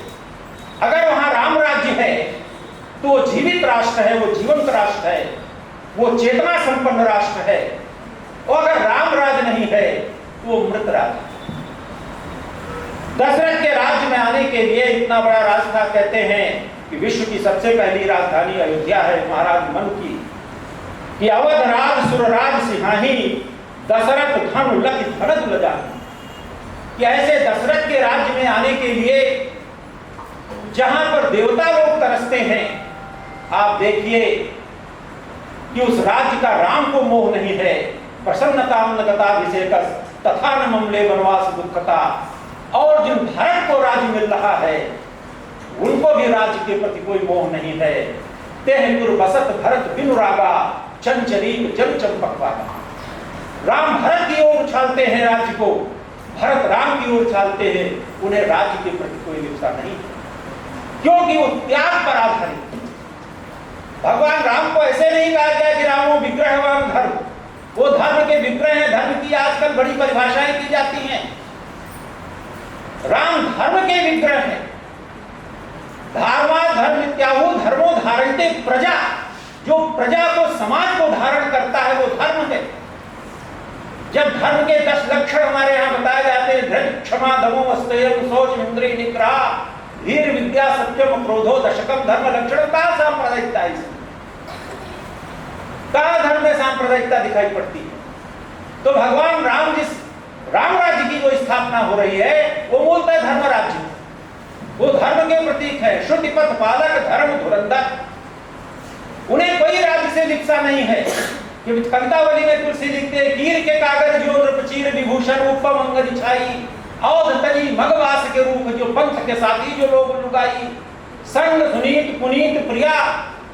Speaker 4: अगर वहां राम राज्य है तो वो जीवित राष्ट्र है, वो जीवंत राष्ट्र है, वो चेतना संपन्न राष्ट्र है। और अगर राम राज नहीं है तो वो मृत राज है। दशरथ के राज्य में आने के लिए इतना बड़ा राज था। कहते हैं कि विश्व की सबसे पहली राजधानी अयोध्या है महाराज मनु की, कि अवध राज सुरराज सिंहाही दशरथ धन लख धनद लजा। कि ऐसे दशरथ के राज्य में आने के लिए जहां पर देवता लोग तरसते हैं, आप देखिए कि उस राज्य का राम को मोह नहीं है। प्रसन्नताम न गताभिषेकस तथा न ममले वनवास दुखता। और जिन भारत को राज्य मिल रहा है उनको भी राज्य के प्रति कोई मोह नहीं है। तेह बसत भरत बिनु रागा चंचरीक जल चंपक पागा। राम भरत की ओर उछालते हैं राज्य को, भरत राम की ओर उछालते हैं, उन्हें राज्य के प्रति कोई लिप्सा नहीं है, क्योंकि वो त्याग पर आधारित। भगवान राम को ऐसे नहीं कहा गया कि रामो विग्रहवान धर्म, वो धर्म के विग्रह हैं। धर्म की आजकल बड़ी परिभाषाएं की जाती हैं। राम धर्म के विग्रह हैं। धार्मा धर्म इत्याहु धर्मो धारणते प्रजा, जो प्रजा को समाज को धारण करता है वो धर्म है। जब धर्म के 10 लक्षण हमारे यहाँ बताए जाते हैं, धैर्य क्षमा दमो अस्तेयम शौच इंद्रिय निग्रह धीर विद्या सत्यम क्रोधो दशकम धर्म लक्षण। कहाँ सांप्रदायिकता है इसमें? कहाँ धर्म में सांप्रदायिकता दिखाई पड़ती है? तो भगवान राम जिस राम राज्य की जो स्थापना हो रही है वो मूलतः धर्म राज्य, वो धर्म के प्रतीक है। श्रुति पथ पालक धर्म धुरंधर, उन्हें कोई राज्य से लिप्सा नहीं है। कि कवितावली में तुलसी लिखते हैं, कीर के कागज जो नृपचीर विभूषण उपम अंगद छाई औध तजी मगवास के रूप जो पंथ के साथी जो लोग लुगाई संग सुनीत पुनीत प्रिया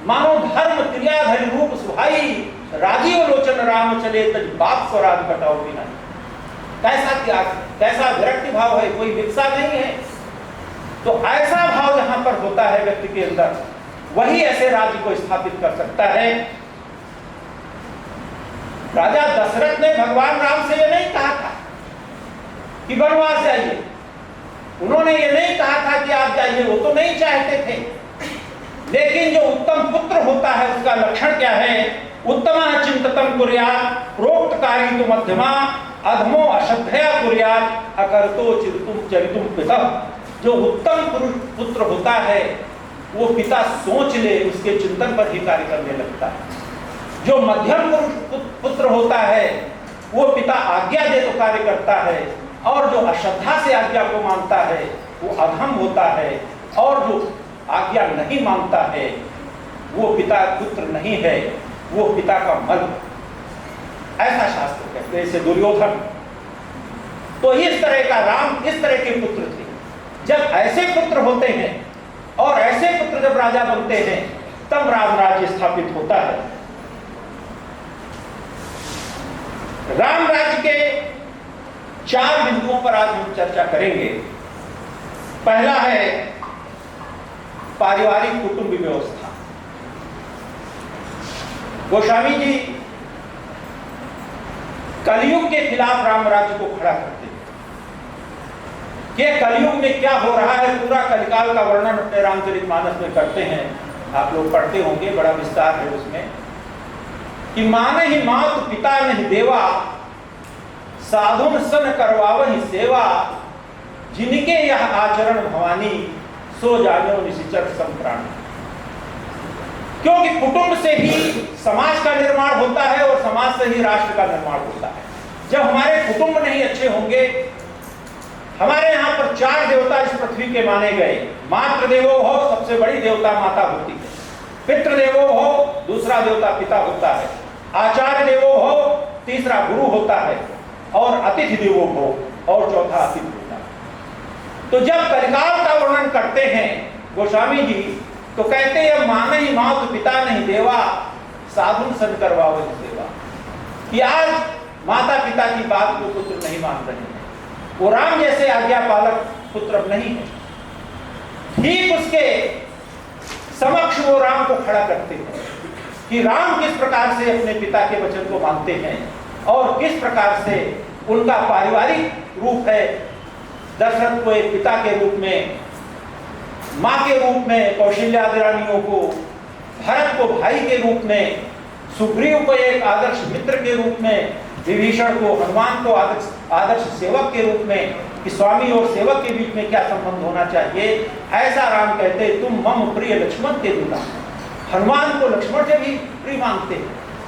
Speaker 4: मानो धर्म क्रियाधरि रूप सुहाई राजीव लोचन राम चले तज बाप स्वराज कटाओ बिना। कैसा त्याग, कैसा विरक्ति भाव है, कोई विरसा नहीं है। तो ऐसा भाव जहां पर होता है व्यक्ति के अंदर, वही ऐसे राज्य को स्थापित कर सकता है। राजा दशरथ ने भगवान राम से ये नहीं कहा था कि वनवास जाइए, उन्होंने ये नहीं कहा था कि आप जाइए, वो तो नहीं चाहते थे। लेकिन जो उत्तम पुत्र होता है उसका लक्षण क्या है? उत्तम चिंततम कुर्यात् प्रोक्तकारी तु मध्यमा अधमो अश्रद्धया कुर्यात् अकर्तो चिंतुम चरितुम पिता। जो उत्तम पुत्र होता है वो पिता सोच ले उसके चिंतन पर ही कार्य करने लगता है। जो मध्यम पुत्र होता है वो पिता आज्ञा दे तो कार्य करता है, और जो अश्रद्धा से आज्ञा को मानता है वो अधम होता है, और जो आज्ञा नहीं मानता है वो पिता पुत्र नहीं है, वो पिता का मल। ऐसा शास्त्र कहते हैं। जैसे दुर्योधन, तो इस तरह का राम इस तरह के पुत्र थे। जब ऐसे पुत्र होते हैं और ऐसे पुत्र जब राजा बनते हैं तब राम राज्य स्थापित होता है। राम राज्य के 4 बिंदुओं पर आज हम चर्चा करेंगे। पहला है पारिवारिक कुटुंब व्यवस्था। गोस्वामी जी कलयुग के खिलाफ राम राज्य को खड़ा करते हैं कि कलयुग में क्या हो रहा है। पूरा कलिकाल का वर्णन अपने रामचरितमानस में करते हैं, आप लोग पढ़ते होंगे, बड़ा विस्तार है उसमें। कि माने ही मात पिता नहीं देवा साधुन सन करवावहि सेवा जिनके यह आचरण भवानी सो जानो निशिचर संप्राण। क्योंकि कुटुंब से ही समाज का निर्माण होता है और समाज से ही राष्ट्र का निर्माण होता है। जब हमारे कुटुंब नहीं अच्छे होंगे, हमारे यहाँ पर 4 देवता इस पृथ्वी के माने गए। मातृ देवो हो, सबसे बड़ी देवता माता होती है। पितृ देवो हो, दूसरा देवता पिता होता है। आचार्य देवो हो, तीसरा गुरु होता है। और अतिथि देवो हो, और चौथा अतिथि होता है। तो जब कलिकाल का वर्णन करते हैं गोस्वामी जी, तो कहते हैं माने ही मात पिता नहीं देवा साधुन सन करवावहि सेवा। कि आज माता पिता की बात को पुत्र नहीं मान रहे हैं, वो राम जैसे आज्ञा पालक पुत्र नहीं है। ठीक उसके समक्ष वो राम को खड़ा करते हैं कि राम किस प्रकार से अपने पिता के वचन को मानते हैं और किस प्रकार से उनका पारिवारिक रूप है। दशरथ को एक पिता के रूप में, मां के रूप में कौशल्या आदि रानियों को भरत को भाई के रूप में, सुग्रीव को एक आदर्श मित्र के रूप में, विभीषण को, हनुमान को आदर्श सेवक के रूप में, कि स्वामी और सेवक के बीच में क्या संबंध होना चाहिए, ऐसा राम कहते तुम मम प्रिय लक्ष्मण के दूल्हा। हनुमान को लक्ष्मण से भी प्रिय मानते,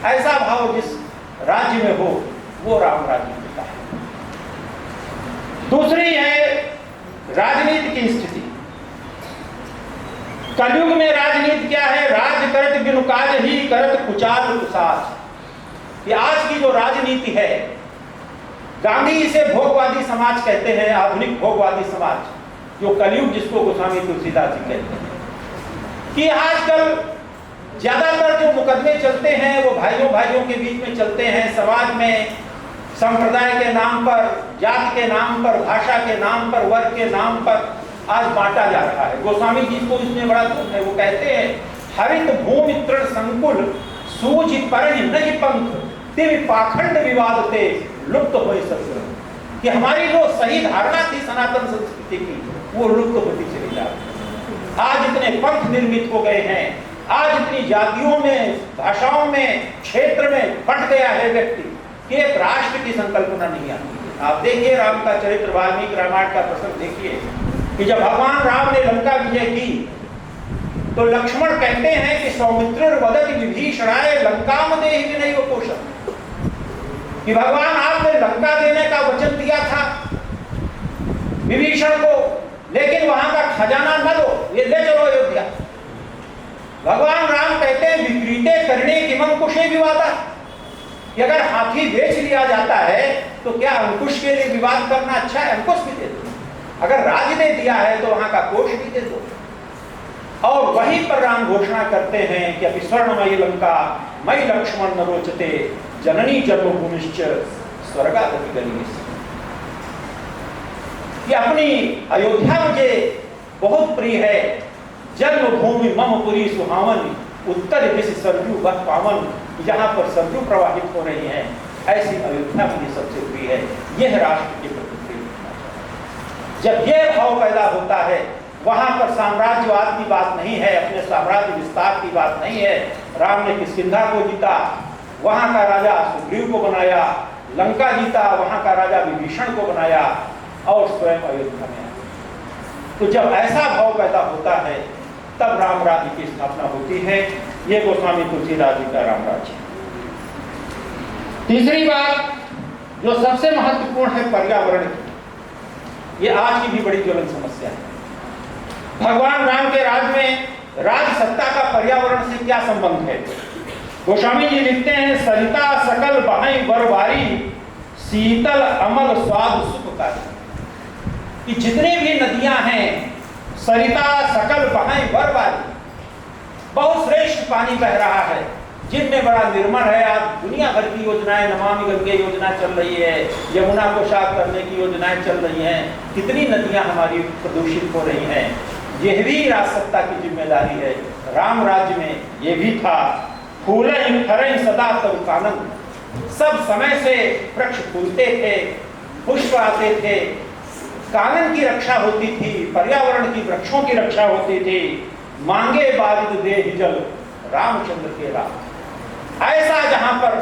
Speaker 4: ऐसा भाव जिस राज्य में हो वो राम राज्य होता है। दूसरी है राजनीति की स्थिति। कलयुग में राजनीति क्या है? राज करत बिनु काज ही करत कुचाल कुसाज। ये आज की जो राजनीति है, गांधी इसे भोगवादी समाज कहते हैं, आधुनिक भोगवादी समाज, जो कलयुग जिसको गोस्वामी तुलसीदास जी कहते हैं, कि आजकल ज्यादातर जो मुकदमे चलते हैं वो भाइयों भाइयों के बीच में चलते हैं, समाज में संप्रदाय के नाम पर, जाति के नाम पर, भाषा के नाम पर, वर्ग के नाम पर आज बांटा जा रहा है। गोस्वामी जी को इसमें बड़ा दुख है। वो कहते हैं हरित भूमि तृण संकुल सूझ पर नहीं पंख तिवि पाखंड विवाद थे लुप्त हो सकते, कि हमारी जो सही धारणा थी सनातन संस्कृति की वो लुप्त होती चली जा रही। आज इतने पंथ निर्मित हो गए हैं, आज इतनी जातियों में, भाषाओं में, क्षेत्र में बंट गया है व्यक्ति कि एक राष्ट्र की संकल्पना नहीं आती। आप देखिए राम का चरित्र, वाल्मीकि रामायण का प्रसंग देखिए कि जब भगवान राम ने लंका विजय की तो लक्ष्मण कहते हैं कि सौमित्र वदति विभीषणाय लंकाम देहि विनैव कोशम, कि भगवान आपने लंका देने का वचन दिया था विभीषण को, लेकिन वहां का खजाना न दो, ये ले चलो अयोध्या। भगवान राम कहते हैं विक्रीते करने की अंकुशे विवादा, कि अगर हाथी बेच लिया जाता है तो क्या अंकुश के लिए विवाद करना अच्छा है? अंकुश भी दे दो। अगर राज्य ने दिया है तो वहां का कोष भी दे दो। और वहीं पर राम घोषणा करते हैं कि अभी स्वर्णमयी लंका मई लक्ष्मण न रोचते जननी जन्मभूमिश्च स्वर्गादपि गरीयसी, कि अपनी अयोध्या मुझे बहुत प्रिय है, जन्मभूमि मम पुरी सुहावन उत्तर दिश सरजू बह पावन, जहां पर सरजू प्रवाहित हो रही हैं ऐसी अयोध्या मुझे सबसे प्रिय है। यह राष्ट्र के प्रति प्रेम। जब यह भाव पैदा होता है, वहां पर साम्राज्यवाद की बात नहीं है, अपने साम्राज्य विस्तार की बात नहीं है। राम ने किष्किंधा को जीता, वहां का राजा सुग्रीव को बनाया, लंका जीता, वहां का राजा विभीषण को बनाया और स्वयं अयोध्या में आया। तो जब ऐसा भाव पैदा होता है तब राम राज्य की स्थापना होती है। ये गोस्वामी तुलसीदास जी का राम राज्य। तीसरी बात जो सबसे महत्वपूर्ण है पर्यावरण की, ये आज की भी बड़ी ज्वलन समस्या है। भगवान राम के राज में राज सत्ता का पर्यावरण से क्या संबंध है? गोस्वामी जी लिखते हैं सरिता सकल बहाई बरबारी शीतल अमल स्वाद सुखकारी, कि जितने भी नदियां हैं सरिता सकल बहाई बरबारी, बहुत श्रेष्ठ पानी बह रहा है, जिनमें बड़ा निर्मल है। आज दुनिया भर की योजनाएं, नमामि गंगे योजना चल रही है, यमुना को साफ करने की योजनाएं चल रही हैं, कितनी नदियां हमारी प्रदूषित हो रही हैं। यह भी राजसत्ता की जिम्मेदारी है। राम राज्य में यह भी था। फूलें फरें सदा तब कानन, सब समय से वृक्ष फूलते थे, पुष्प आते थे, कानन की रक्षा होती थी, पर्यावरण की, वृक्षों की रक्षा होती थी। मांगे बारिद देह जल रामचंद्र के राम, ऐसा जहां पर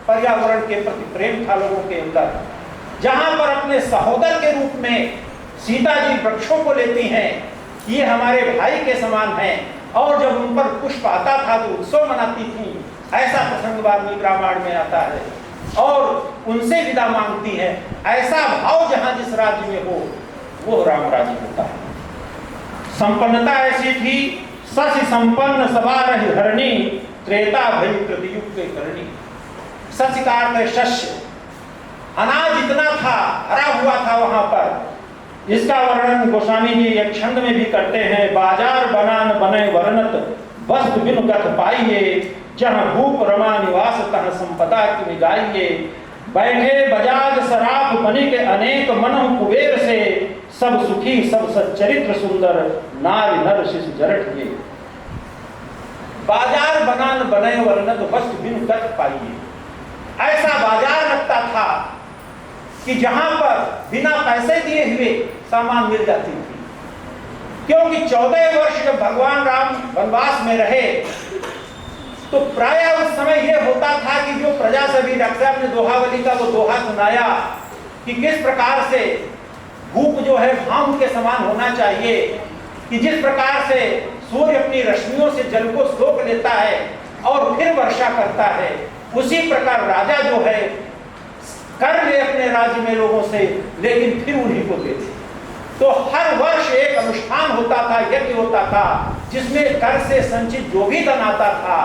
Speaker 4: पर्यावरण के प्रति प्रेम था लोगों के अंदर, जहां पर अपने सहोदर के रूप में सीता जी वृक्षों को लेती हैं, ये हमारे भाई के समान हैं, और जब उन पर पुष्प आता था तो उत्सव मनाती थी। ऐसा प्रसंग वाल्मीकि रामायण में आता है और उनसे विदा मांगती है। ऐसा भाव जहां जिस राज्य में हो वो राम राज्य होता है। संपन्नता ऐसी थी, सच संपन्न सभा रही हरणी त्रेता भई कृतयुग के करणी। सच का अर्थ है शस्य, अनाज इतना था, हरा हुआ था वहां पर। इसका वर्णन गोस्वामी जी एक छंद में भी करते हैं। बाजार बनान बने वर्णत वस्तु बिनु गत पाइये, जहाँ भूप रमा निवास तहाँ संपदा की निगाइये। बैठे बजाज सराफ बनी के अनेक मनहु कुबेर से, सब सुखी सब सच्चरित्र सुंदर नारी नर शिशु जरठ ये। बाजार बनान बने वर्णत वस्तु बिनु गत पाइये, ऐसा बाजार लगता था कि जहां पर बिना पैसे दिए हुए सामान मिल जाती थी। क्योंकि 14 वर्ष जब भगवान राम वनवास में रहे तो प्राय उस समय यह होता था कि जो प्रजा सभी डॉक्टर साहब ने दोहावली का वो दोहा सुनाया कि किस प्रकार से धूप जो है भाम के समान होना चाहिए, कि जिस प्रकार से सूर्य अपनी रश्मियों से जल को सोख लेता है और फिर वर्षा करता है, उसी प्रकार राजा जो है कर ले अपने राज्य में लोगों से, लेकिन फिर उन्हीं को दे दे। तो हर वर्ष एक अनुष्ठान होता था, यज्ञ होता था, जिसमें कर से संचित जो भी धन आता था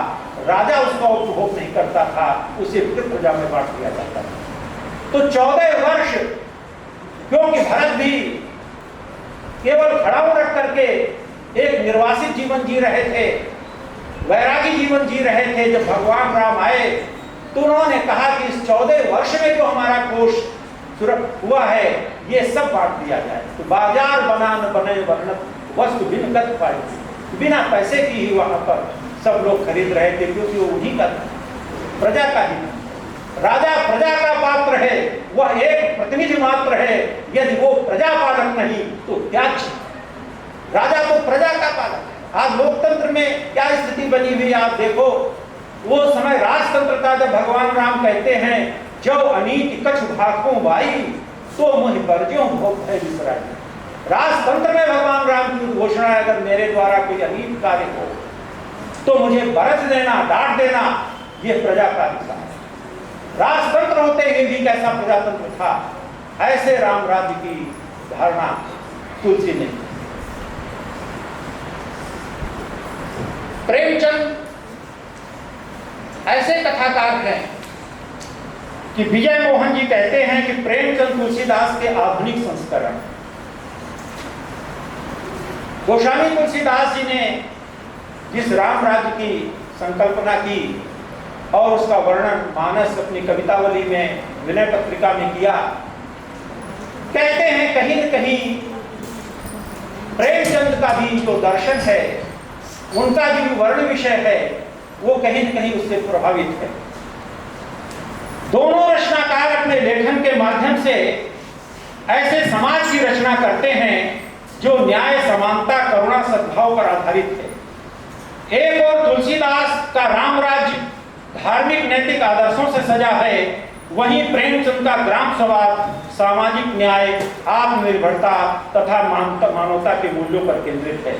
Speaker 4: राजा उसका उपभोग नहीं करता था, उसे फिर प्रजा में बांट दिया जाता था। तो 14 वर्ष क्योंकि भरत भी केवल खड़ाऊ रख करके एक निर्वासित जीवन जी रहे थे, वैरागी जीवन जी रहे थे, जब भगवान राम आए तो उन्होंने कहा कि इस 14 वर्ष में जो हमारा कोष हुआ है ये सब बांट दिया जाए। तो बाजार बना न बने वर्णत वस्तु बिन गत पाए, बिना पैसे की ही वहां पर सब लोग खरीद रहे थे, क्योंकि वो उन्हीं का था, प्रजा का ही। राजा प्रजा का पात्र है, वह एक प्रतिनिधि मात्र है, यदि वो प्रजा पालक नहीं तो त्याज्य। राजा तो प्रजा का पालक है। आज लोकतंत्र में क्या स्थिति बनी हुई आप देखो, वो समय राजतंत्र का जब भगवान राम कहते हैं जो अनीति कछ भागों भाई तो मुझ बरजों भोग है विसराई। राजतंत्र में भगवान राम की घोषणा है, अगर मेरे द्वारा कोई अनीत कार्य हो तो मुझे बरस देना, डांट देना, यह प्रजा का हिस्सा है। राजतंत्र होते हुए भी कैसा प्रजातंत्र था, ऐसे राम राज्य की धारणा तुलसी ने। प्रेमचंद ऐसे कथाकार हैं कि विजय मोहन जी कहते हैं कि प्रेमचंद तुलसीदास के आधुनिक संस्करण। गोस्वामी तुलसीदास जी ने जिस राम राज्य की संकल्पना की और उसका वर्णन मानस अपनी कवितावली में विनय पत्रिका में किया, कहते हैं कहीं न कहीं प्रेमचंद का भी जो दर्शन है, उनका जो वर्ण विषय है, वो कहीं न कहीं उससे प्रभावित है। दोनों रचनाकार अपने लेखन के माध्यम से ऐसे समाज की रचना करते हैं जो न्याय, समानता, करुणा, सद्भाव पर आधारित है। एक और तुलसीदास का राम राज्य धार्मिक नैतिक आदर्शों से सजा है, वहीं प्रेमचंद का ग्राम स्वराज सामाजिक न्याय, आत्मनिर्भरता तथा मानवता के मूल्यों पर केंद्रित है।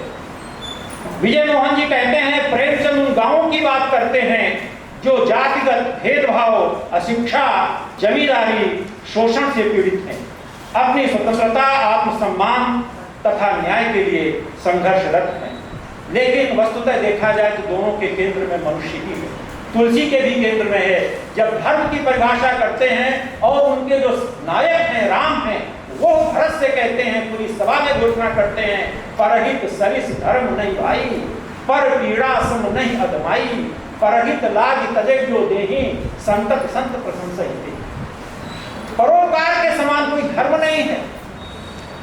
Speaker 4: विजय मोहन जी कहते हैं प्रेमचंद उन गांवों की बात करते हैं जो जातिगत भेदभाव, अशिक्षा, जमींदारी, शोषण से पीड़ित हैं, अपनी स्वतंत्रता, आत्मसम्मान तथा न्याय के लिए संघर्षरत हैं। लेकिन वस्तुतः देखा जाए तो दोनों के केंद्र में मनुष्य ही है, तुलसी के भी केंद्र में है। जब धर्म की परिभाषा करते हैं और उनके जो नायक हैं राम हैं, वो भरत से कहते हैं, पूरी सभा में घोषणा करते हैं, परहित सरिस धर्म नहीं भाई, पर पीड़ा सम नहीं अदमाई, परहित लाग तजे जो देहि, संतत संत प्रशंसा ही। परोपकार के समान कोई धर्म नहीं है।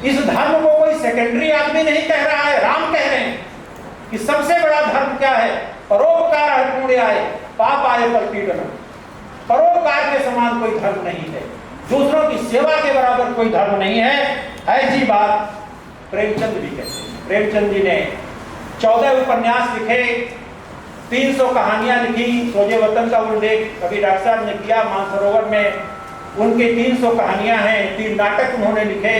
Speaker 4: इस धर्म को कोई सेकेंडरी आदमी नहीं कह रहा है, राम कह रहे हैं कि सबसे बड़ा धर्म क्या है, परोपकार है, पुण्य आए, पाप आए पर पीड़न। परोपकार के समान कोई धर्म नहीं है, दूसरों की सेवा के बराबर कोई धर्म नहीं है। ऐसी बात प्रेमचंद भी कहते हैं। प्रेमचंद जी ने 14 उपन्यास लिखे, 300 कहानियां लिखी, सोजे वतन का उल्लेख कभी डॉक्टर साहब ने किया मानसरोवर में। उनके 300 कहानियां हैं, 3 नाटक उन्होंने लिखे,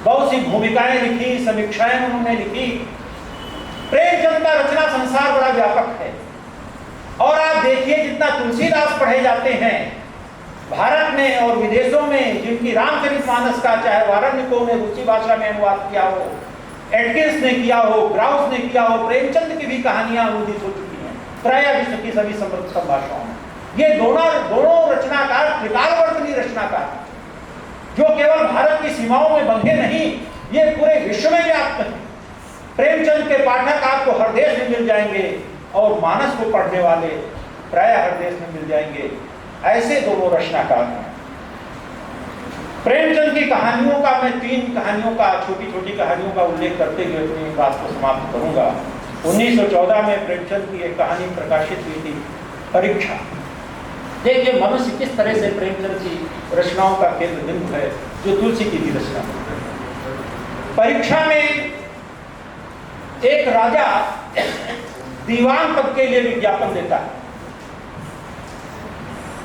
Speaker 4: बहुत सी भूमिकाएं लिखी, समीक्षाएं उन्होंने लिखी। प्रेमचंद का रचना संसार बड़ा व्यापक है और आप देखिए जितना तुलसीदास पढ़े जाते हैं भारत में और विदेशों में, जिनकी रामचरितमानस का चाहे वाराणिकों ने रूसी भाषा में अनुवाद किया हो, एटकिंस ने किया हो, ग्राउस ने किया हो, प्रेमचंद की भी कहानियां अनुदित हो चुकी हैं प्राय विश्व की सभी समृद्ध भाषाओं में। ये दोनों रचनाकार त्रिकालवर्तनी रचनाकार, जो केवल भारत की सीमाओं में बंधे नहीं, ये पूरे विश्व में व्याप्त हैं। प्रेमचंद के पाठक आपको हर देश में मिल जाएंगे और मानस को पढ़ने वाले प्राय हर देश में मिल जाएंगे। ऐसे दोनों रचनाकार हैं। प्रेमचंद की कहानियों का मैं 3 कहानियों का, छोटी छोटी कहानियों का उल्लेख करते हुए अपनी बात को समाप्त करूंगा। 1914 में प्रेमचंद की एक कहानी प्रकाशित हुई थी, परीक्षा। देखिए मनुष्य किस तरह से प्रेमचंद की रचनाओं का केंद्र बिंदु है, जो तुलसी की भी रचना। परीक्षा में एक राजा दीवान पद के लिए विज्ञापन देता है।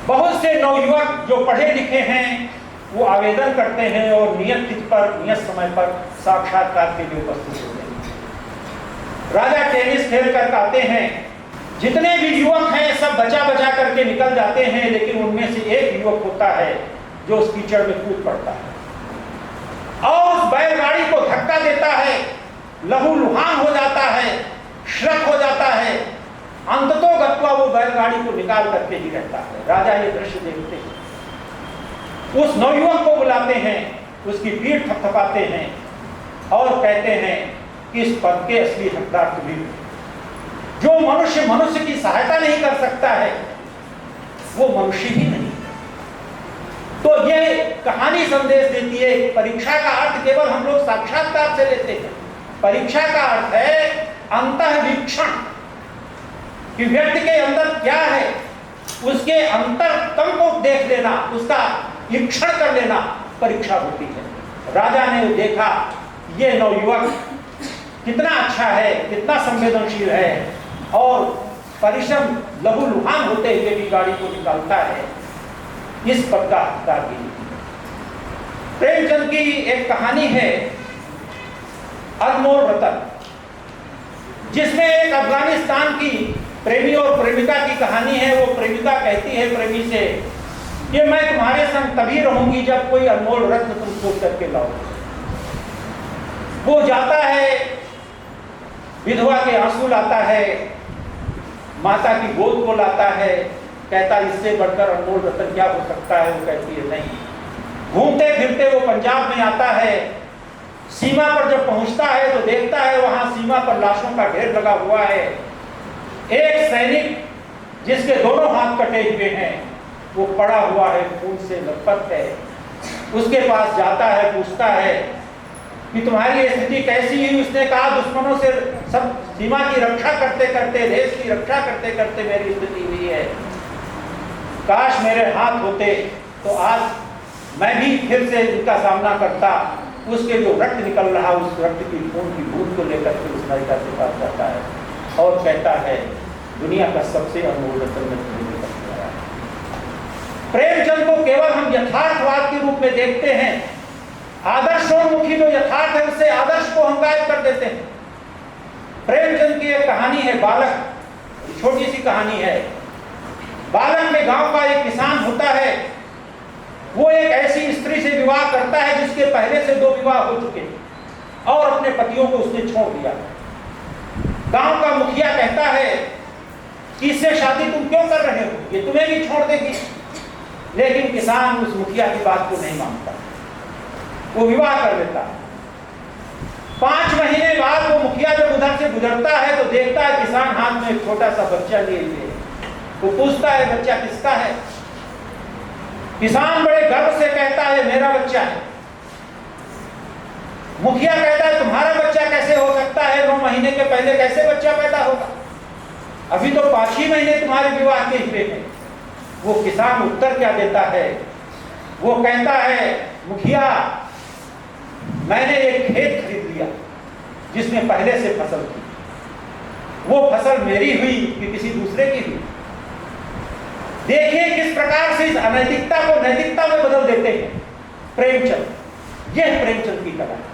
Speaker 4: बहुत से नवयुवक जो पढ़े लिखे हैं वो आवेदन करते हैं और नियत तिथि पर, नियत समय पर साक्षात्कार के लिए उपस्थित होते हैं। राजा टेनिस खेल कर आते हैं। जितने भी युवक हैं सब बचा बचा करके निकल जाते हैं, लेकिन उनमें से एक युवक होता है जो उस कीचड़ में कूद पड़ता है और उस बैलगाड़ी को धक्का देता है, लहूलुहान हो जाता है, श्रक हो जाता है, अंततोगत्वा वो बैलगाड़ी को निकाल करके ही रहता है। राजा ये दृश्य देखते हैं, उस नवयुवक को बुलाते हैं, उसकी पीठ थपथपाते हैं और कहते हैं कि इस पद के असली हकदार तुम्ही हो। जो मनुष्य मनुष्य की सहायता नहीं कर सकता है वो मनुष्य ही नहीं। तो ये कहानी संदेश देती है, परीक्षा का अर्थ केवल हम लोग साक्षात्कार से लेते हैं। परीक्षा का अर्थ है अंतःवीक्षण, कि व्यक्ति के अंदर क्या है, उसके अंतरतम को देख लेना, उसका ईक्षण कर लेना परीक्षा होती है। राजा ने देखा ये नवयुवक कितना अच्छा है, कितना संवेदनशील है और परिश्रम लहूलुहान होते हुए भी गाड़ी को निकालता है, इस पद का हकदार भी। प्रेमचंद की एक कहानी है अनमोल रतन, जिसमें एक अफगानिस्तान की प्रेमी और प्रेमिका की कहानी है। वो प्रेमिका कहती है प्रेमी से कि मैं तुम्हारे संग तभी रहूंगी जब कोई अनमोल रत्न तुम खोज करके लाओ। वो जाता है, विधवा के आंसू लाता है, माता की गोद को लाता है, कहता इससे बढ़कर अनमोल रत्न क्या हो सकता है। वो कहती है नहीं। घूमते फिरते वो पंजाब में आता है। सीमा पर जब पहुंचता है तो देखता है वहां सीमा पर लाशों का ढेर लगा हुआ है। एक सैनिक जिसके दोनों हाथ कटे हुए हैं वो पड़ा हुआ है, खून से लथपथ है। उसके पास जाता है, पूछता है कि तुम्हारी स्थिति कैसी हुई। उसने कहा दुश्मनों से सब सीमा की रक्षा करते करते, देश की रक्षा करते करते मेरी स्थिति हुई है। काश मेरे हाथ होते तो आज मैं भी फिर से इनका सामना करता। उसके जो रक्त निकल रहा, उस रक्त की खून की बूंद को लेकर के उस नायिका के पास जाता है और कहता है दुनिया का सबसे अनमोल रत्न में तुम्हें निकल रहा है। प्रेमचंद को केवल हम यथार्थवाद के रूप में देखते हैं। आदर्शोन्मुखी जो यथार्थ है उससे आदर्श को हम गायब कर देते हैं। प्रेमचंद की एक कहानी है बालक, छोटी सी कहानी है। बालक में गांव का एक किसान होता है। वो एक ऐसी स्त्री से विवाह करता है जिसके पहले से 2 विवाह हो चुके और अपने पतियों को उसने छोड़ दिया। गांव का मुखिया कहता है कि इससे शादी तुम क्यों कर रहे हो, ये तुम्हें भी छोड़ देगी। लेकिन किसान उस मुखिया की बात को नहीं मानता, वो विवाह कर लेता। 5 महीने बाद वो मुखिया जब उधर से गुजरता है तो देखता है किसान हाथ में एक छोटा सा बच्चा लिए हुए। वो पूछता है बच्चा किसका है। किसान बड़े गर्व से कहता है मेरा बच्चा है। मुखिया कहता है तुम्हारा बच्चा कैसे हो सकता है, 9 महीने के पहले कैसे बच्चा पैदा होगा, अभी तो 5 ही महीने तुम्हारे विवाह के हुए हैं। वो किसान उत्तर क्या देता है, वो कहता है मुखिया मैंने एक खेत खरीद लिया जिसमें पहले से फसल थी। वो फसल मेरी हुई कि किसी दूसरे की हुई। देखिए किस प्रकार से इस अनैतिकता को नैतिकता में बदल देते हैं प्रेमचंद। यह प्रेमचंद की कला है।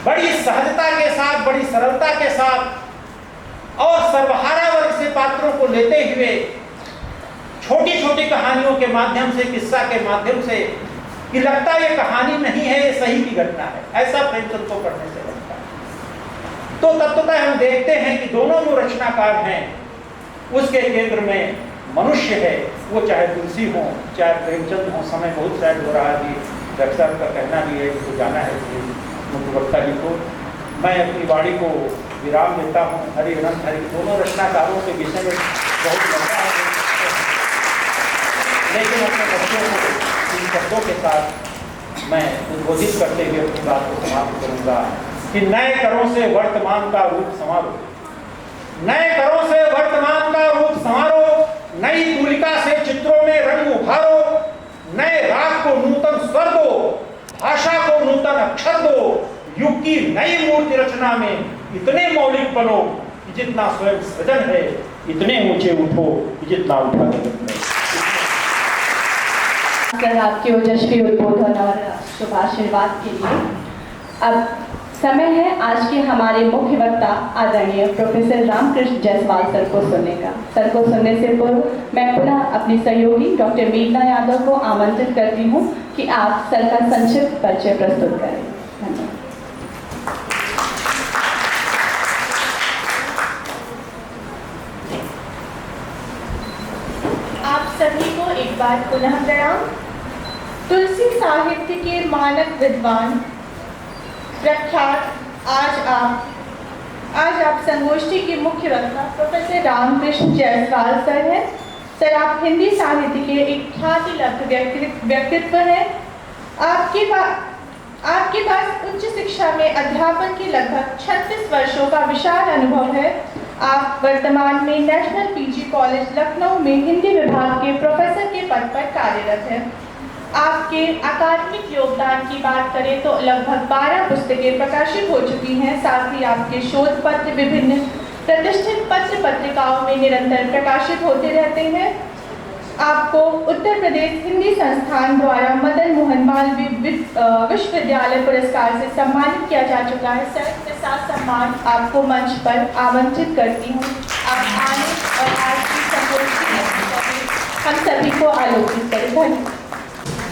Speaker 4: बड़ी सहजता के साथ, बड़ी सरलता के साथ और सर्वहारा वर्ग से पात्रों को लेते हुए छोटी छोटी कहानियों के माध्यम से, किस्सा के माध्यम से, कि लगता है ये कहानी नहीं है, ये सही की घटना है। ऐसा प्रेमचंद को पढ़ने से लगता है। तो तत्वतः हम देखते हैं कि दोनों जो रचनाकार हैं उसके केंद्र में मनुष्य है। वो चाहे तुलसी हो चाहे प्रेमचंद हो। समय बहुत शायद हो रहा है कि डॉक्टर साहब का कहना भी है कि जाना है मुख्यवक्ता जी को। मैं अपनी वाणी को विराम देता हूँ। हरि अनंत हरि। दोनों रचनाकारों के विषय में बहुत लंबा है, लेकिन अपने बच्चों को इन शब्दों के साथ मैं उद्बोधित करते हुए अपनी बात को समाप्त करूँगा कि नए करों से वर्तमान का रूप संवारो, नए करों से वर्तमान का रूप संवारो, नई तुलिका से चित्रों में रंग उभारो, नए राग को नूतन स्वर दो, भाषा को नूतन अक्षर दो, युग की नई मूर्ति रचना में इतने मौलिक बनो कि जितना स्वयं सृजन है, इतने ऊंचे उठो कि जितना उठा जगत में।
Speaker 1: सर आपके ओजस्वी उद्बोधन और शुभ आशीर्वाद के लिए। अब समय है आज के हमारे मुख्य वक्ता आदरणीय प्रोफेसर रामकृष्ण जायसवाल सर को सुनने का। सर को सुनने से पूर्व मैं पुनः अपनी सहयोगी डॉक्टर मेघना यादव को आमंत्रित करती हूँ कि आप सर का संक्षिप्त परिचय प्रस्तुत करें। धन्यवाद।
Speaker 2: आप सभी को एक बार पुनः प्रणाम। तुलसी साहित्य के मानक विद्वान प्रख्यात आज आप संगोष्ठी के मुख्य वक्ता प्रोफेसर रामकृष्ण जायसवाल सर हैं। सर आप हिंदी साहित्य के एक ख्याति लब्ध व्यक्तित्व हैं। आपके पास उच्च शिक्षा में अध्यापन के लगभग 36 वर्षों का विशाल अनुभव है। आप वर्तमान में नेशनल पीजी कॉलेज लखनऊ में हिंदी विभाग के प्रोफेसर के पद पर कार्यरत हैं। आपके अकादमिक योगदान की बात करें तो लगभग 12 पुस्तकें प्रकाशित हो चुकी हैं। साथ ही आपके शोध पत्र विभिन्न प्रतिष्ठित पत्र पत्रिकाओं में निरंतर प्रकाशित होते रहते हैं। आपको उत्तर प्रदेश हिंदी संस्थान द्वारा मदन मोहन मालवीय विश्वविद्यालय पुरस्कार से सम्मानित किया जा चुका है। सर के साथ सम्मान आपको मंच पर आमंत्रित करती हूँ। आप आने और आज की संगोष्ठी हम सभी को आलोकित करें। धन्यवाद।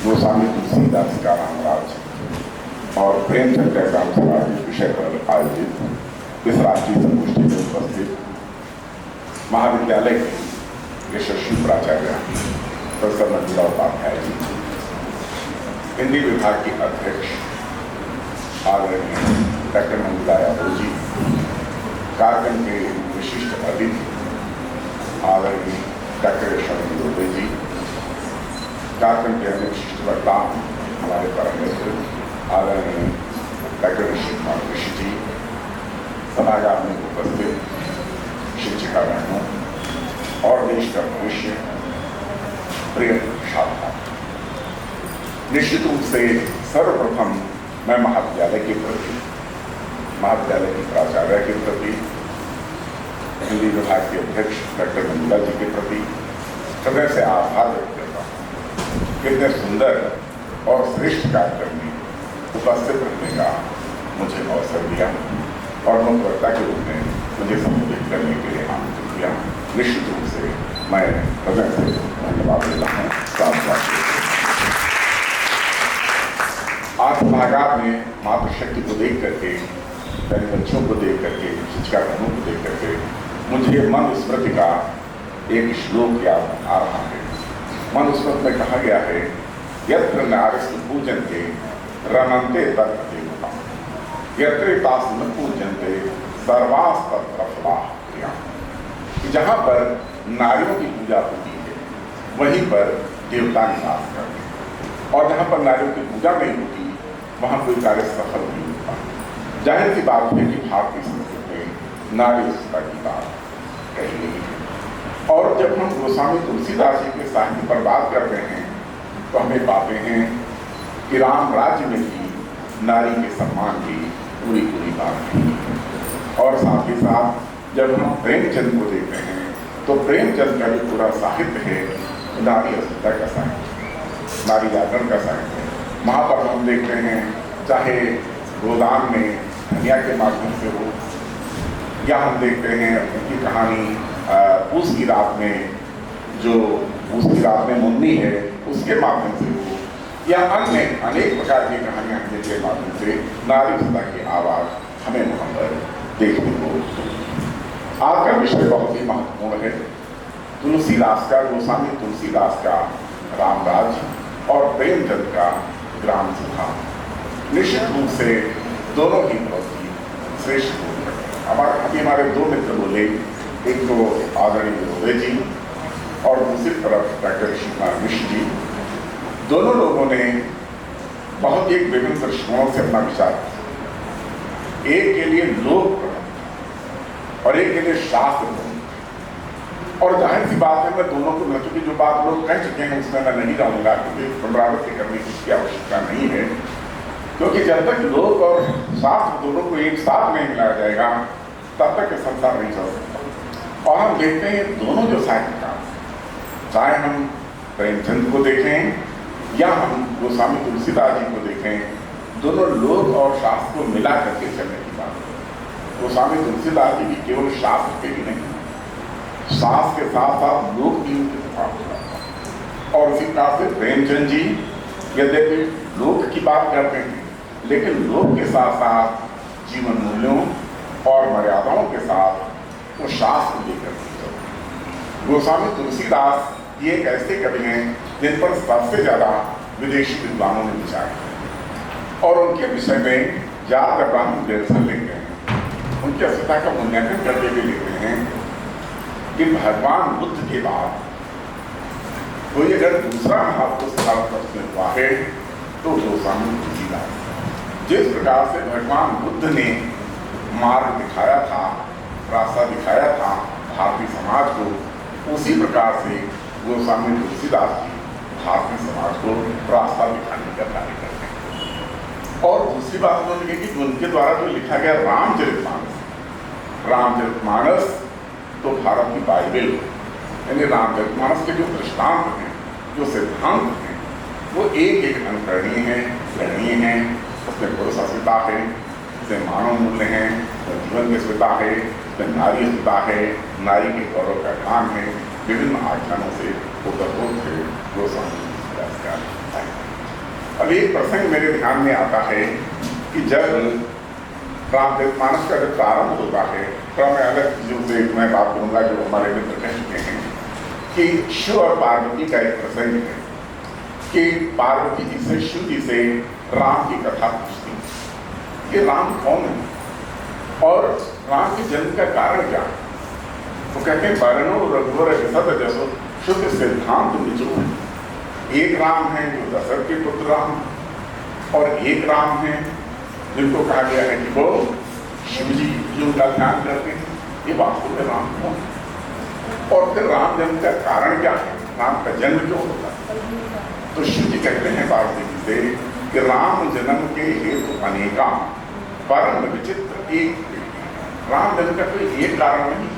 Speaker 5: गोस्वामी तुलसीदास का रामराज और प्रेमचंद एग्जाम समाज विषय पर आयोजित इस राष्ट्रीय संगोष्ठी में उपस्थित महाविद्यालय के यशस्वी प्राचार्य प्रोफेसर मंजुला उपाध्याय जी, हिंदी विभाग की अध्यक्ष आदरणीय डॉक्टर मंजुला यादव जी, कार्यक्रम के विशिष्ट अतिथि आदरणीय डॉक्टर यशवंत दुबे जी, कार्यक्रम के अन्य विशिष्ट वक्ता हमारे परम मित्र आदरणीय डॉक्टर ऋषि कुमार ऋषि जी, समाज में उपस्थित शिक्षिका बहनों और देश का भविष्य प्रिय छात्रों, निश्चित रूप से सर्वप्रथम मैं महाविद्यालय के प्रति, महाविद्यालय के प्राचार्य के प्रति, हिंदी विभाग के अध्यक्ष डॉक्टर मंजुला जी के प्रति हृदय से आभार व्यक्त करता हूँ। कितने सुंदर और श्रेष्ठ कार्यक्रम में उपस्थित रहने का मुझे अवसर दिया और मुख्य वक्ता के रूप में मुझे संबोधित करने के लिए आमंत्रित किया। निश्चित रूप से मैं हृदय से धन्यवाद देता हूँ। आज भागात में मातृशक्ति को देख करके, यानी बच्चों को देख करके, शिक्षिका बहनों को देख करके मुझे मनुस्मृति का एक श्लोक याद आ रहा है। मनुस्मृति में कहा गया है, यत्र नारिस्तु पूजन्ते रमन्ते तत्र देवताः, यत्र तास् न पूजन्ते सर्वास् तत्र फलाः क्रियाः। जहाँ पर नारियों की पूजा होती है वहीं पर देवता निवास करते हैं, और जहाँ पर नारियों की पूजा नहीं होती वहाँ कोई कार्य सफल नहीं होता। जाहिर सी बात है कि भारतीय संस्कृति में नारीता की बात कही गई है। और जब हम गोस्वामी तुलसीदास जी के साहित्य पर बात करते हैं तो हमें पाते हैं कि राम राज्य में भी नारी के सम्मान की पूरी पूरी बात है। और साथ ही साथ जब हम प्रेमचंद को देखते हैं तो प्रेमचंद का भी पूरा साहित्य है नारी अस्मिता का साहित्य, नारी जागरण का साहित्य। वहाँ पर हम देखते हैं चाहे गोदान में धनिया के माध्यम से हो, या हम देखते हैं उनकी कहानी उस की रात में, जो उस की रात में मुन्नी है उसके माध्यम से हो, या अन्य अनेक प्रकार की कहानियाँ के माध्यम से नारी अस्मिता की आवाज़ हमें वहाँ पर देखने को। आज का विषय बहुत ही महत्वपूर्ण है। तुलसीदास का, गोस्वामी तुलसीदास का रामराज और प्रेमचंद का ग्राम सभा, निश्चित रूप से दोनों ही बहुत ही श्रेष्ठ बोल रहे। हमारे दो मित्र बोले, एक तो आदरणीय दुबे जी और दूसरी तरफ डॉक्टर ऋषि कुमार मिश्र जी। दोनों लोगों ने बहुत एक विभिन्न दृष्टिकोणों से अपना विचार किया। एक के लिए लोक और एक के लिए शास्त्र। और जाहिर सी बात है, मैं दोनों को मिल चुकी जो बात लोग कह चुके हैं उसमें मैं नहीं रहूँगा, क्योंकि पुनरावृत्ति करने की आवश्यकता नहीं है। क्योंकि जब तक लोक और शास्त्र दोनों को एक साथ नहीं मिलाया जाएगा तब तक ये संसार नहीं चल सकता। और हम देखते हैं दोनों जो साहित्यकार, चाहे हम प्रेमचंद को देखें या हम गोस्वामी तुलसीदास जी को देखें, दोनों लोक और शास्त्र को मिला करके चलने की बात है। गोस्वामी तुलसीदास जी भी केवल शास्त्र के ही नहीं, शास्त्र के साथ साथ लोक भी उनके प्रभाव। और उसी प्रकार से प्रेमचंद जी यद्यपि लोक की बात करते हैं, लेकिन लोक के साथ साथ जीवन मूल्यों और मर्यादाओं के साथ वो शास्त्र लेकर चलते। गोस्वामी तुलसीदास ये एक ऐसे कवि हैं जिन पर सबसे ज्यादा विदेशी विद्वानों ने विचार किया और उनके विषय में ज्यादा ब्राह्मण दर्शन लिखते हैं। उनकी अस्मिता का मूल्यांकन करते हुए लिखते हैं कि भगवान बुद्ध के बाद कोई अगर दूसरा महापुरुष भारतवर्ष में हुआ है तो गोस्वामी तुलसीदास। जिस प्रकार से भगवान बुद्ध ने मार्ग दिखाया था, रास्ता दिखाया था भारतीय समाज को, उसी प्रकार से गोस्वामी तुलसीदास जी भारतीय समाज को रास्ता दिखाने का कार्य करते हैं। और दूसरी बात उन्होंने कही कि उनके द्वारा जो लिखा गया रामचरितमानस तो भारत की बाइबल, यानी रामचरितमानस के जो दृष्टांत हैं, जो सिद्धांत हैं, वो एक एक अनुकरणीय हैं, स्मरणीय हैं। उसमें पुरुष अस्मिता है, उसमें मानव मूल्य हैं, जीवन की अस्मिता है, उसमें नारी अस्मिता है, नारी के गौरव का गान है, विभिन्न आख्यानों से उतरपूत है गोस्वामी तुलसीदास का। अब एक प्रसंग मेरे ध्यान में आता है कि जब रामचरितमानस का जब प्रारंभ होता है, तो मैं अलग चीजों से मैं बात करूंगा जो हमारे मित्र कह चुके हैं कि शिव और पार्वती का एक प्रसंग है कि पार्वती जी से शिव जी से राम की कथा पूछती कि राम कौन है और राम के जन्म का कारण क्या है। तो कहते हैं वर्णो रघुवर विशद जसो शुद्ध सिद्धांत निचो। एक राम है जो दशरथ के पुत्र राम, और एक राम है जिनको कहा गया है कि वो शिव जी उनका ध्यान करते हैं। ये वास्तव में राम कौन है और फिर राम जन्म का कारण क्या है, राम का जन्म क्यों होता है। तो शिव जी कहते हैं पार्वती जी से कि राम जन्म के हेतु अनेका परम विचित्र एक। राम जन्म का कोई एक कारण नहीं,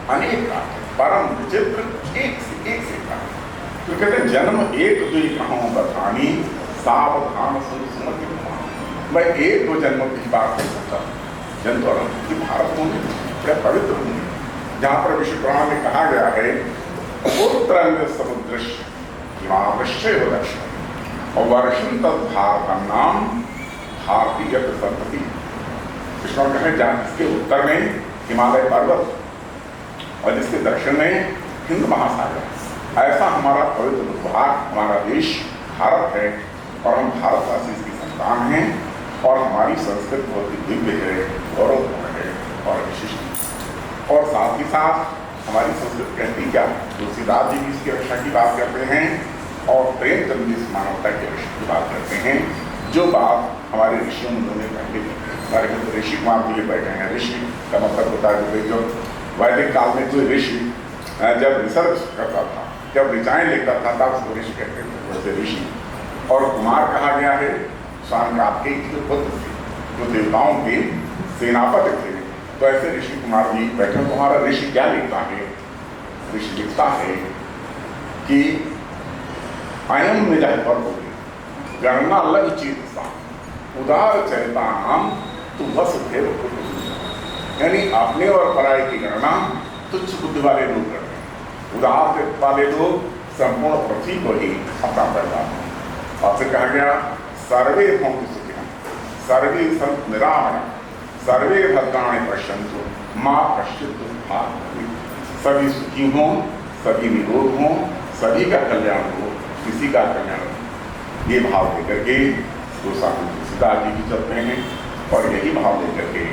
Speaker 5: अनेक कारण, परम विचित्र एक से कारण। तो कहते हैं जन्म एक दुई कहूँ बखानी सावधान सुमति। मैं एक दो जन्मों की बात कर सकता हूँ। जन्म तो कि भारत होंगे, बड़े पवित्र होंगे, जहाँ पर विश्व पुराण में कहा गया है उत्तरंग समुद्रश्य हिमावश्य दक्षिण और वर्षम तद भारत नाम भारतीय संतति। विष्णु कहे जहाँ इसके उत्तर में हिमालय पर्वत और जिसके दक्षिण में हिंद महासागर। ऐसा हमारा पवित्र भाग, हमारा देश भारत है और हम भारतवासी इसकी संतान हैं और हमारी संस्कृति बहुत ही दिव्य है, गौरवपूर्ण है और विशिष्ट। और साथ ही साथ हमारी संस्कृति कहती क्या, तुलसीदास जी भी इसकी रक्षा की बात करते हैं और प्रेमचंद जी इस मानवता की रक्षा की बात करते हैं, जो बात हमारे ऋषियों ने पहले की। हमारे मित्र ऋषि कुमार जी बैठे हैं। ऋषि का मतलब होता है जो वैदिक काल में कोई ऋषि जब रिसर्च करता था, जब ऋचाएँ लिखता था तब उसको ऋषि कहते थे, वैसे ऋषि। और कुमार कहा गया है स्वामी कार्तिकेय के पुत्र थे, जो देवताओं के सेनापति थे। तो ऐसे ऋषि कुमार जी बैठे। तुम्हारा ऋषि क्या लिखता है, ऋषि लिखता है कि अयम मिलह पर होगी गणना लग चेत उदार चरिता नाम तु वस देव। यानी अपने और पराये की गणना तुच्छ बुद्धि वाले लोग करते हैं, उदार वाले लोग संपूर्ण पृथ्वी को ही अपना पैदा। आपसे कहा गया सर्वे भवन्तु सुखिनः सर्वे सन्तु निरामयाः सर्वे भद्राणि पश्यन्तु मा कश्चित् दुःखात् भवेत्। सभी सुखी हों, सभी निरोग हों, सभी का कल्याण हो, किसी का कल्याण हो। ये भाव लेकर के गोस्वामी तुलसीदास जी भी चलते हैं और यही भाव लेकर के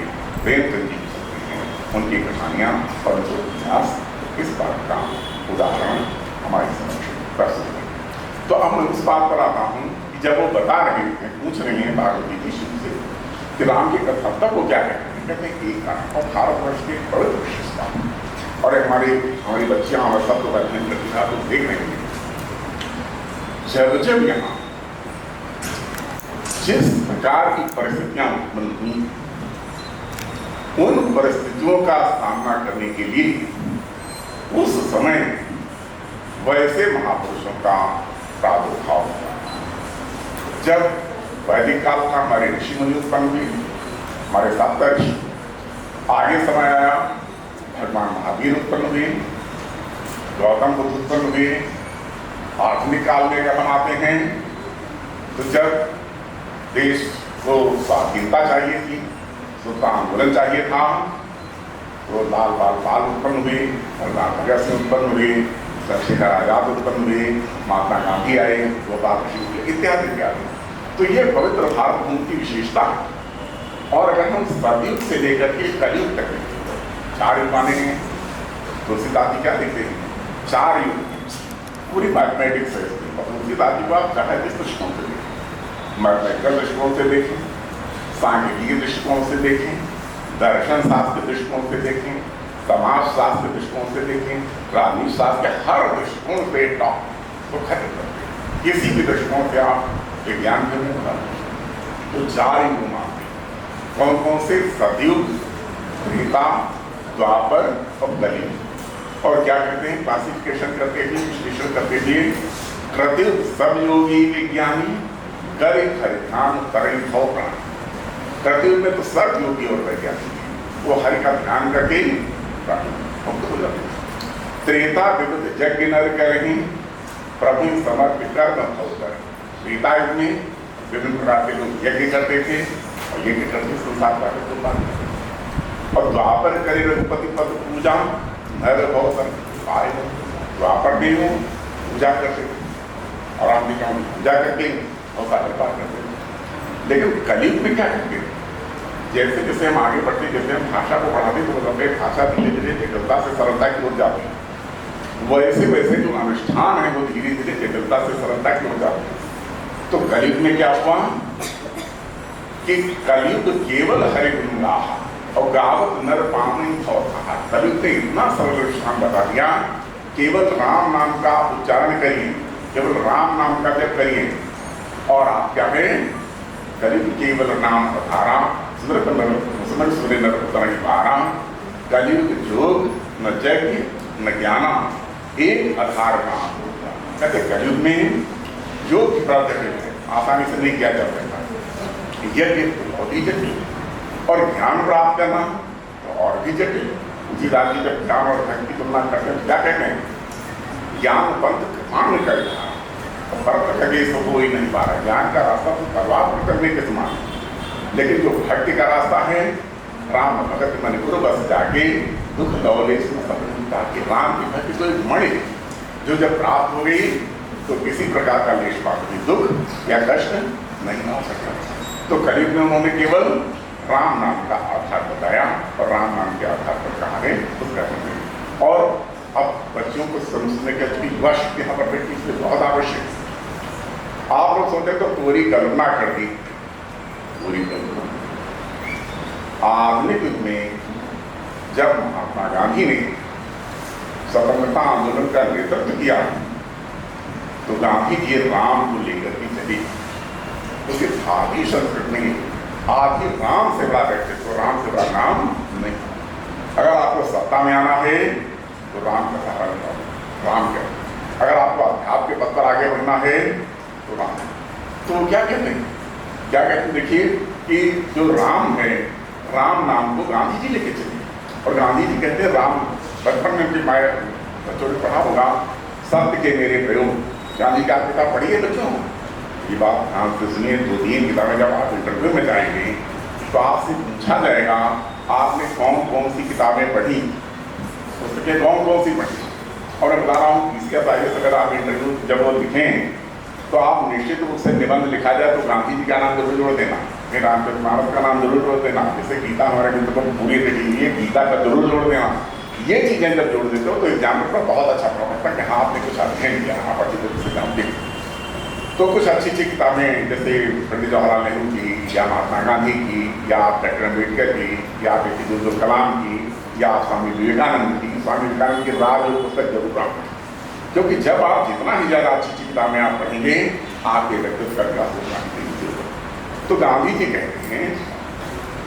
Speaker 5: प्रेमचंद जी भी चलते हैं। उनकी कहानियाँ और जो इतिहास इस बात का उदाहरण हमारे समक्ष प्रस्तुत है। तो अब मैं उस बात पर आता हूँ कि जब वो बता रहे हैं, पूछ रहे हैं पार्वती जी शिव से कि राम की कथा तब वो क्या कहते हैं, कहते हैं एक कारण और भारतवर्ष की पवित्र विशेषता। और हमारी बच्चियाँ हमारे सब तो अध्ययन करती था तो देख रहे हैं जब जब यहाँ जिस प्रकार की परिस्थितियां उत्पन्न हुई, उन परिस्थितियों का सामना करने के लिए उस समय वैसे महापुरुषों का प्रादुर्भाव हुआ। जब वैदिक काल था, हमारे ऋषि मुनि उत्पन्न हुए, हमारे सप्तर्षि। आगे समय आया, भगवान महावीर उत्पन्न हुए, गौतम बुद्ध उत्पन्न हुए। आधुनिक काल में जब हम आते हैं तो जब देश को स्वाधीनता चाहिए थी, स्वतंत्रता आंदोलन चाहिए था, तो लाल बाल पाल उत्पन्न हुए, सरदार भगत सिंह उत्पन्न हुए, चंद्रशेखर आजाद उत्पन्न हुए, महात्मा गांधी आए, गोपाल कृष्ण इत्यादि इत्यादि। तो ये पवित्र भारत भूमि की विशेषता है। और अगर हम सतयुग से लेकर के कलयुग तक 4 युग माने हैं, तुलसीदास जी क्या लिखते हैं? 4 युग पूरी मैथमेटिक्स है। तुलसीदास जी को आप चाहे किस दृष्टिकोण से देखें, मैथमेटिकल दृष्टिकोण से देखें, सांख्यिकी दृष्टिकोण से देखें, दर्शन शास्त्र के दृष्टिकोण से देखें, समाज शास्त्र के दृष्टिकोण से देखें, राजनीति शास्त्र के हर दृष्टिकोण से टॉप तो खत्म करते हैं। किसी भी दृष्टिकोण से आप विज्ञान में तो 4 युग मानते हैं। कौन कौन से? सतयुग, त्रेता, द्वापर और कलयुग। और क्या करते हैं? क्लासिफिकेशन करते हैं, विश्लेषण करते हैं। कृतयुग सब योगी विज्ञानी करे हरिध्यान करे भव प्राणी। कृतयुग में तो सब योगी और वैज्ञानिक वो हरि का ध्यान करके मुक्त हो जाते हैं। त्रेता विविध यज्ञ नर करही प्रभु समर्पित कर्म भव कर। त्रेता युग में विभिन्न प्रकार के लोग यज्ञ करते थे और यज्ञ करके संसार का और द्वापर करे रघुपति पद पूजा नर भव पाए। द्वापर भी हो पूजा करते थे और आप भी पूजा करके और सारे पार करते थे। लेकिन कलयुग में क्या करते हैं? जैसे जैसे हम आगे बढ़ते, जैसे हम भाषा को बढ़ाते तो लंबे भाषा धीरे धीरे जटिलता से सरलता की ओर जाते हैं, वैसे वैसे जो अनुष्ठान है वो धीरे धीरे जटिलता से सरलता की ओर जाते हैं। तो कलयुग में क्या हुआ कि कलयुग केवल हरि गुण गाहा और गावत नर पावनी भव कहा। कलयुग ने इतना सरल अनुष्ठान बता दिया, केवल राम नाम का उच्चारण करिए, केवल राम नाम का जप करिए और आप क्या है? कलयुग केवल नाम पधारा सुमर सूर्य नर उतरण पारा। कलयुग जोग न यज्ञ न ज्ञाना एक आधार का। कहते कलयुग में योग की प्राप्ति है आसानी से नहीं किया जा सकता, यज्ञ बहुत ही जटिल और ज्ञान प्राप्त करना तो और भी जटिल। तुलसीदास जी जब ज्ञान और धन की तुलना करते हैं क्या कहते हैं? ज्ञान पंथ कृपाण करेगा पर कभी इसको हो ही नहीं पा रहा। ज्ञान का रास्ता तो परवाह करने के समान है, लेकिन जो भक्ति का रास्ता है, राम भगत मन गुरु बस जाके दुख दौले कि राम की भक्ति तो एक मणि जो जब प्राप्त हो गई तो किसी प्रकार का लेश मात्र दुख या कष्ट नहीं आ सकता। तो कलयुग में उन्होंने केवल राम नाम का आधार बताया और राम नाम के आधार पर कहा है उसका। और अब बच्चों को समझने के लिए वश यहाँ पर बैठी इसलिए बहुत आवश्यक है। आप लोग सोचते तो पूरी कल्पना कर दी, पूरी कल्पना। आधुनिक युग में जब महात्मा गांधी ने स्वतंत्रता आंदोलन का नेतृत्व किया तो गांधी जी राम को लेकर के चले। उसके भारतीय संस्कृति में आदमी राम से बड़ा व्यक्तित्व, राम से बड़ा नाम नहीं। अगर आपको सत्ता में आना है तो राम का सहारा लगाओ, राम क्या। अगर आपको अध्यात्म के पद पर आगे बढ़ना है तो राम। तो क्या कहते हैं? क्या कहते हैं? देखिए कि जो राम है, राम नाम को गांधी जी लेके चले। और गांधी जी कहते हैं राम, बचपन में भी मैं बच्चों ने पढ़ा होगा, सत्य के मेरे प्रयोग। गांधी का किताब पढ़िए बच्चों, ये बात ध्यान से सुनिए। 2-3 किताबें जब आप इंटरव्यू में जाएंगे तो आपसे पूछा जाएगा आपने कौन कौन सी किताबें पढ़ी, पुस्तकें कौन कौन सी पढ़ी। और मैं बता रहा हूँ इसके बारे में अगर आप इंटरव्यू जब वो लिखें तो आप निश्चित रूप से निबंध लिखा जाए तो गांधी जी का नाम जरूर जोड़ देना, फिर रामचरितमानस का नाम जरूर जोड़ देना। जैसे गीता हमारे मित्र को पूरी लिखी हुई है, गीता का जरूर जोड़ देना। ये चीजें जब जोड़ देते हो तो एग्जाम पर बहुत अच्छा प्रभाव पड़ता है कि हाँ आपने कुछ अध्ययन किया, आप अच्छी तरह से जानते हैं। तो कुछ अच्छी अच्छी किताबें जैसे पंडित जवाहरलाल नेहरू की या महात्मा गांधी की या डॉक्टर अम्बेडकर की या APJ कलाम की या स्वामी विवेकानंद की। स्वामी विवेकानंद की राज पुस्तक जरूर प्राप्त, क्योंकि जब आप जितना ही ज़्यादा अच्छी अच्छी किताबें आप पढ़ेंगे आपके व्यक्तित्व का विकास होगा। तो गांधी जी कहते हैं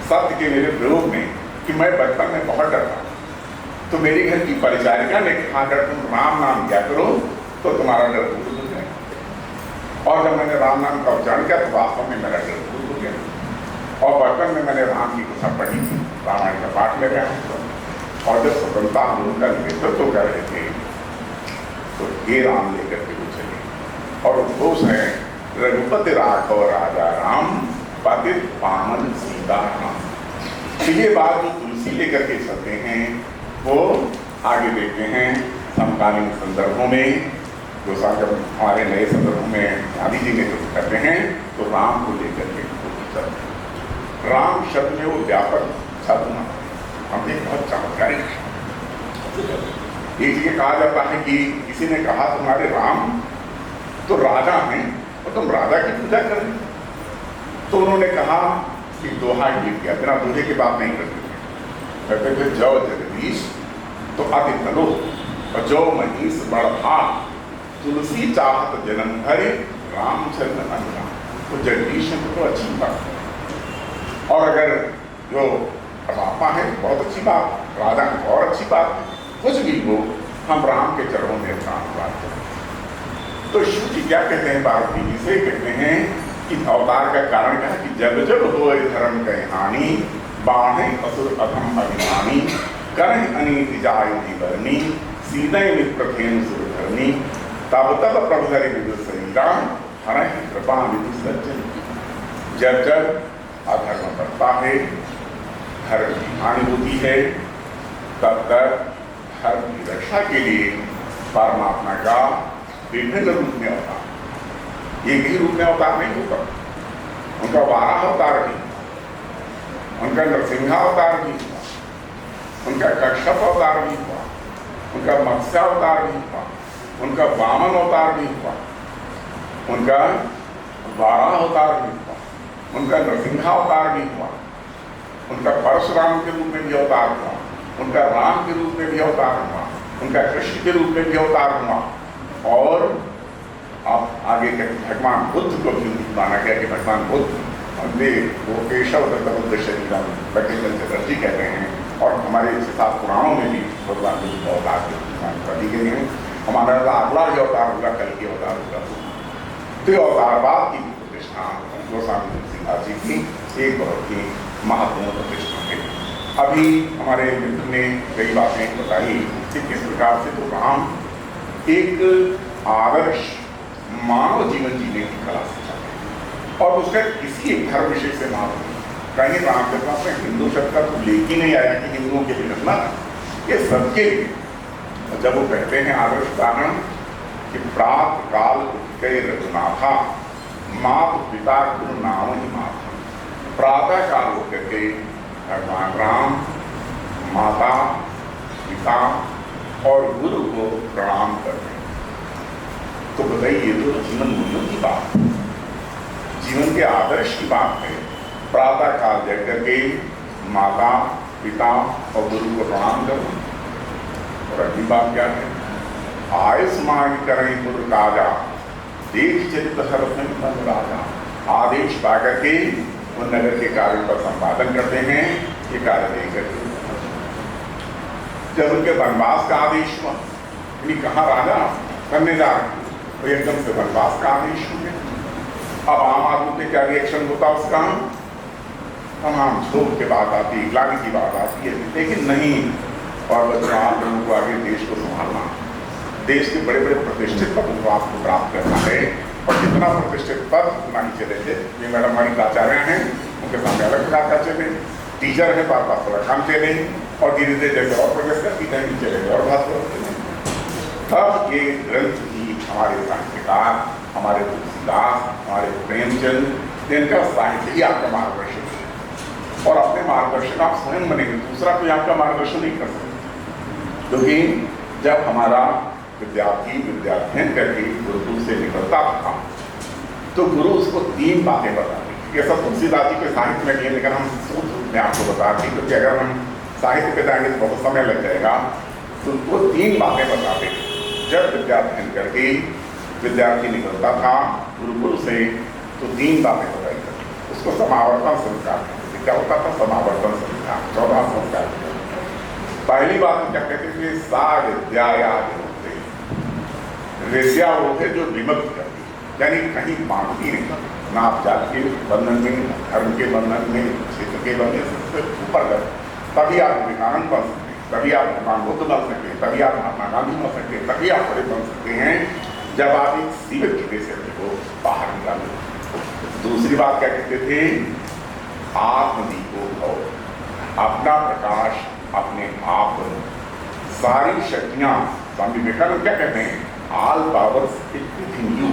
Speaker 5: सत्य के मेरे प्रयोग में कि मैं बचपन में बहुत डरता, तो मेरी घर की परिचारिका ने कहा अगर तुम राम नाम क्या करो तो तुम्हारा डर दूर हो जाएगा। और जब मैंने राम नाम का उच्चारण किया तो वास्तव में मेरा दिल दूर हो गया। और बचपन में मैंने राम की कथा पढ़ी थी, रामायण का पाठ ले रहा हूँ, और जब स्वतंत्रता आंदोलन का नेतृत्व कर रहे थे तो ये राम लेकर के वो चले। और उद्घोष है रघुपति राघव राजा राम पतित पावन सीता राम। तो ये बात जो तुलसी लेकर के चलते हैं वो आगे देखते हैं समकालीन संदर्भों में, जो जब हमारे नए संदर्भों में गांधी जी ने जो करते हैं तो राम को लेकर के चलते हैं। राम शब्द में वो व्यापक शब्द ना हम एक बहुत चमत्कारिक एक ये कहा जाता है कि किसी ने कहा तुम्हारे राम तो राजा हैं और तुम राजा की पूजा कर रहे, तो उन्होंने कहा कि दोहा गीत किया, बिना दोहे की बात नहीं करते थे। कहते थे जौ जगदीश तो अति कलो और जौ महीस बड़भा तुलसी चाहत जन्म भरे रामचंद्र अनुरा। तो जगदीश तो अच्छी बात, और अगर जो परमात्मा है बहुत अच्छी बात, राजा और अच्छी बात, कुछ भी हो हम राम के चरणों में प्राण बात करें। तो शिव जी क्या कहते हैं पार्वती जी से, कहते हैं कि अवतार का कारण क्या है कि जब जब हो धर्म कह हानि बाढ़े असुर अधम अभिमानी करें अनीति जायुधि बरनी सीधे मित्र खेन सुर धरनी तब तब प्रभु हरि विदुर सरिता हर कृपा विदु सज्जन। जब जब अधर्म बढ़ता है, धर्म की हानि होती है, तब तक धर्म की रक्षा के लिए परमात्मा का विभिन्न रूप में अवतार, एक ही रूप में अवतार नहीं होता। उनका वाराह अवतार भी, उनका नरसिंहावतार भी हुआ, उनका कश्यप अवतार भी हुआ, उनका मत्स्य अवतार भी हुआ, उनका वामन अवतार भी हुआ, उनका वाराह अवतार भी हुआ, उनका नरसिंहावतार भी हुआ, उनका परशुराम के रूप में भी अवतार हुआ, उनका राम के रूप में भी अवतार हुआ, उनका कृष्ण के रूप में भी अवतार हुआ। और अब आगे के भगवान बुद्ध को भी माना गया कि भगवान बुद्ध वो केशव दत्त बुद्ध शरीरम बघेन्द्र चटर्जी कहते हैं, और हमारे साथ पुराणों में भी भगवान बुद्ध का अवतार कर दी गई है। हमारा अगला जो अवतार होगा कल की अवतार होगा, तो अवतारवाद की प्रतिष्ठा गोस्वामी तुलसीदास जी की एक बहुत ही महत्वपूर्ण प्रतिष्ठा है। अभी हमारे मित्र ने कई बातें बताई कि किस प्रकार से तो राम एक आदर्श मानव जीवन जीने की कला सिखाते हैं, और उसका किसी एक धर्म विषय से मालूम नहीं। कहीं रामचरित में हिंदू शब्द का तो लेख ही नहीं आया कि हिंदुओं के लिए रखना, ये सबके लिए। जब वो कहते हैं आदर्श उदाहरण कि प्रात काल उठे रघुनाथा मात पिता गुरु नाम ही माथा। प्रातः काल उठ के भगवान राम माता पिता और गुरु को प्रणाम करते हैं। तो बताइए, तो जीवन मूल्यों की बात, जीवन के आदर्श की बात है। प्रातः काल जग करके माता पिता और गुरु को प्रणाम करो। और अगली बात क्या है, आयुष मांग करें गुरु काजा देख चरित हर मन राजा। आदेश पा करके वो नगर के कार्यों का संपादन करते हैं, ये कार्य नहीं करते। जब उनके वनवास का आदेश हुआ, कहाँ राजा करने जा रहे, तो एकदम से वनवास का आदेश हो गया। अब आम आदमी पे क्या रिएक्शन होता उसका, तमाम क्षोभ की बात आती, ग्लानि की बात आती है, लेकिन नहीं। और बच्चों, आप लोगों को आगे देश को संभालना, देश के बड़े बड़े प्रतिष्ठित पदों को आपको प्राप्त करना है, और जितना प्रतिष्ठित पद उतना ही चले थे। ये मैडम हमारी प्राचार्य हैं, उनके सामने अलग प्रकार का चले, टीचर है पास पास थोड़ा काम चले, और धीरे धीरे जैसे और प्रोग्रेस करती जाएंगे चलेंगे और बात चले। तब ये ग्रंथ ही हमारे साहित्यकार, हमारे तुलसीदास, हमारे प्रेमचंद, इनका साहित्य ही आपका मार्गदर्शन है, और अपने मार्गदर्शन आप स्वयं बनेंगे, दूसरा कोई आपका मार्गदर्शन नहीं कर सकता। क्योंकि जब हमारा विद्यार्थी विद्याध्ययन करके गुरुकुल से निकलता था तो गुरु उसको 3 बातें बताते। ये सब तुलसीदास जी के साहित्य में नहीं, लेकिन हम सूत्र रूप में आपको बताते हैं, क्योंकि अगर हम साहित्य पे जाएंगे तो बहुत समय लग जाएगा। तो वो 3 बातें बताते। जब विद्याध्ययन करके विद्यार्थी निकलता था गुरुकुल से तो 3 बातें बताई करती। उसको समावर्तन संस्कार कहते। क्या होता था समावर्तन संस्कार? 14 संस्कार। पहली बात क्या कहते थे, सा विद्या होते, विद्या वो है जो विमुक्त करती है। यानी कहीं बांधती नहीं, ना आप जाति के बंधन में, धर्म के बंधन में, क्षेत्र के बंधन से ऊपर गए, तभी आप विवेकानंद बन सकते हैं, तभी आप भगवान बुद्ध बन सकते हैं, तभी आप महात्मा गांधी बन सकते हैं, तभी आप बड़े बन सकते हैं जब आप एक सीमित किले से अपने को बाहर निकालें। दूसरी बात क्या कहते थे? आत्मदीपो भव, अपना प्रकाश अपने आप बनो। सारी शक्तियाँ, स्वामी विवेकानंद क्या कहते हैं? All powers in you,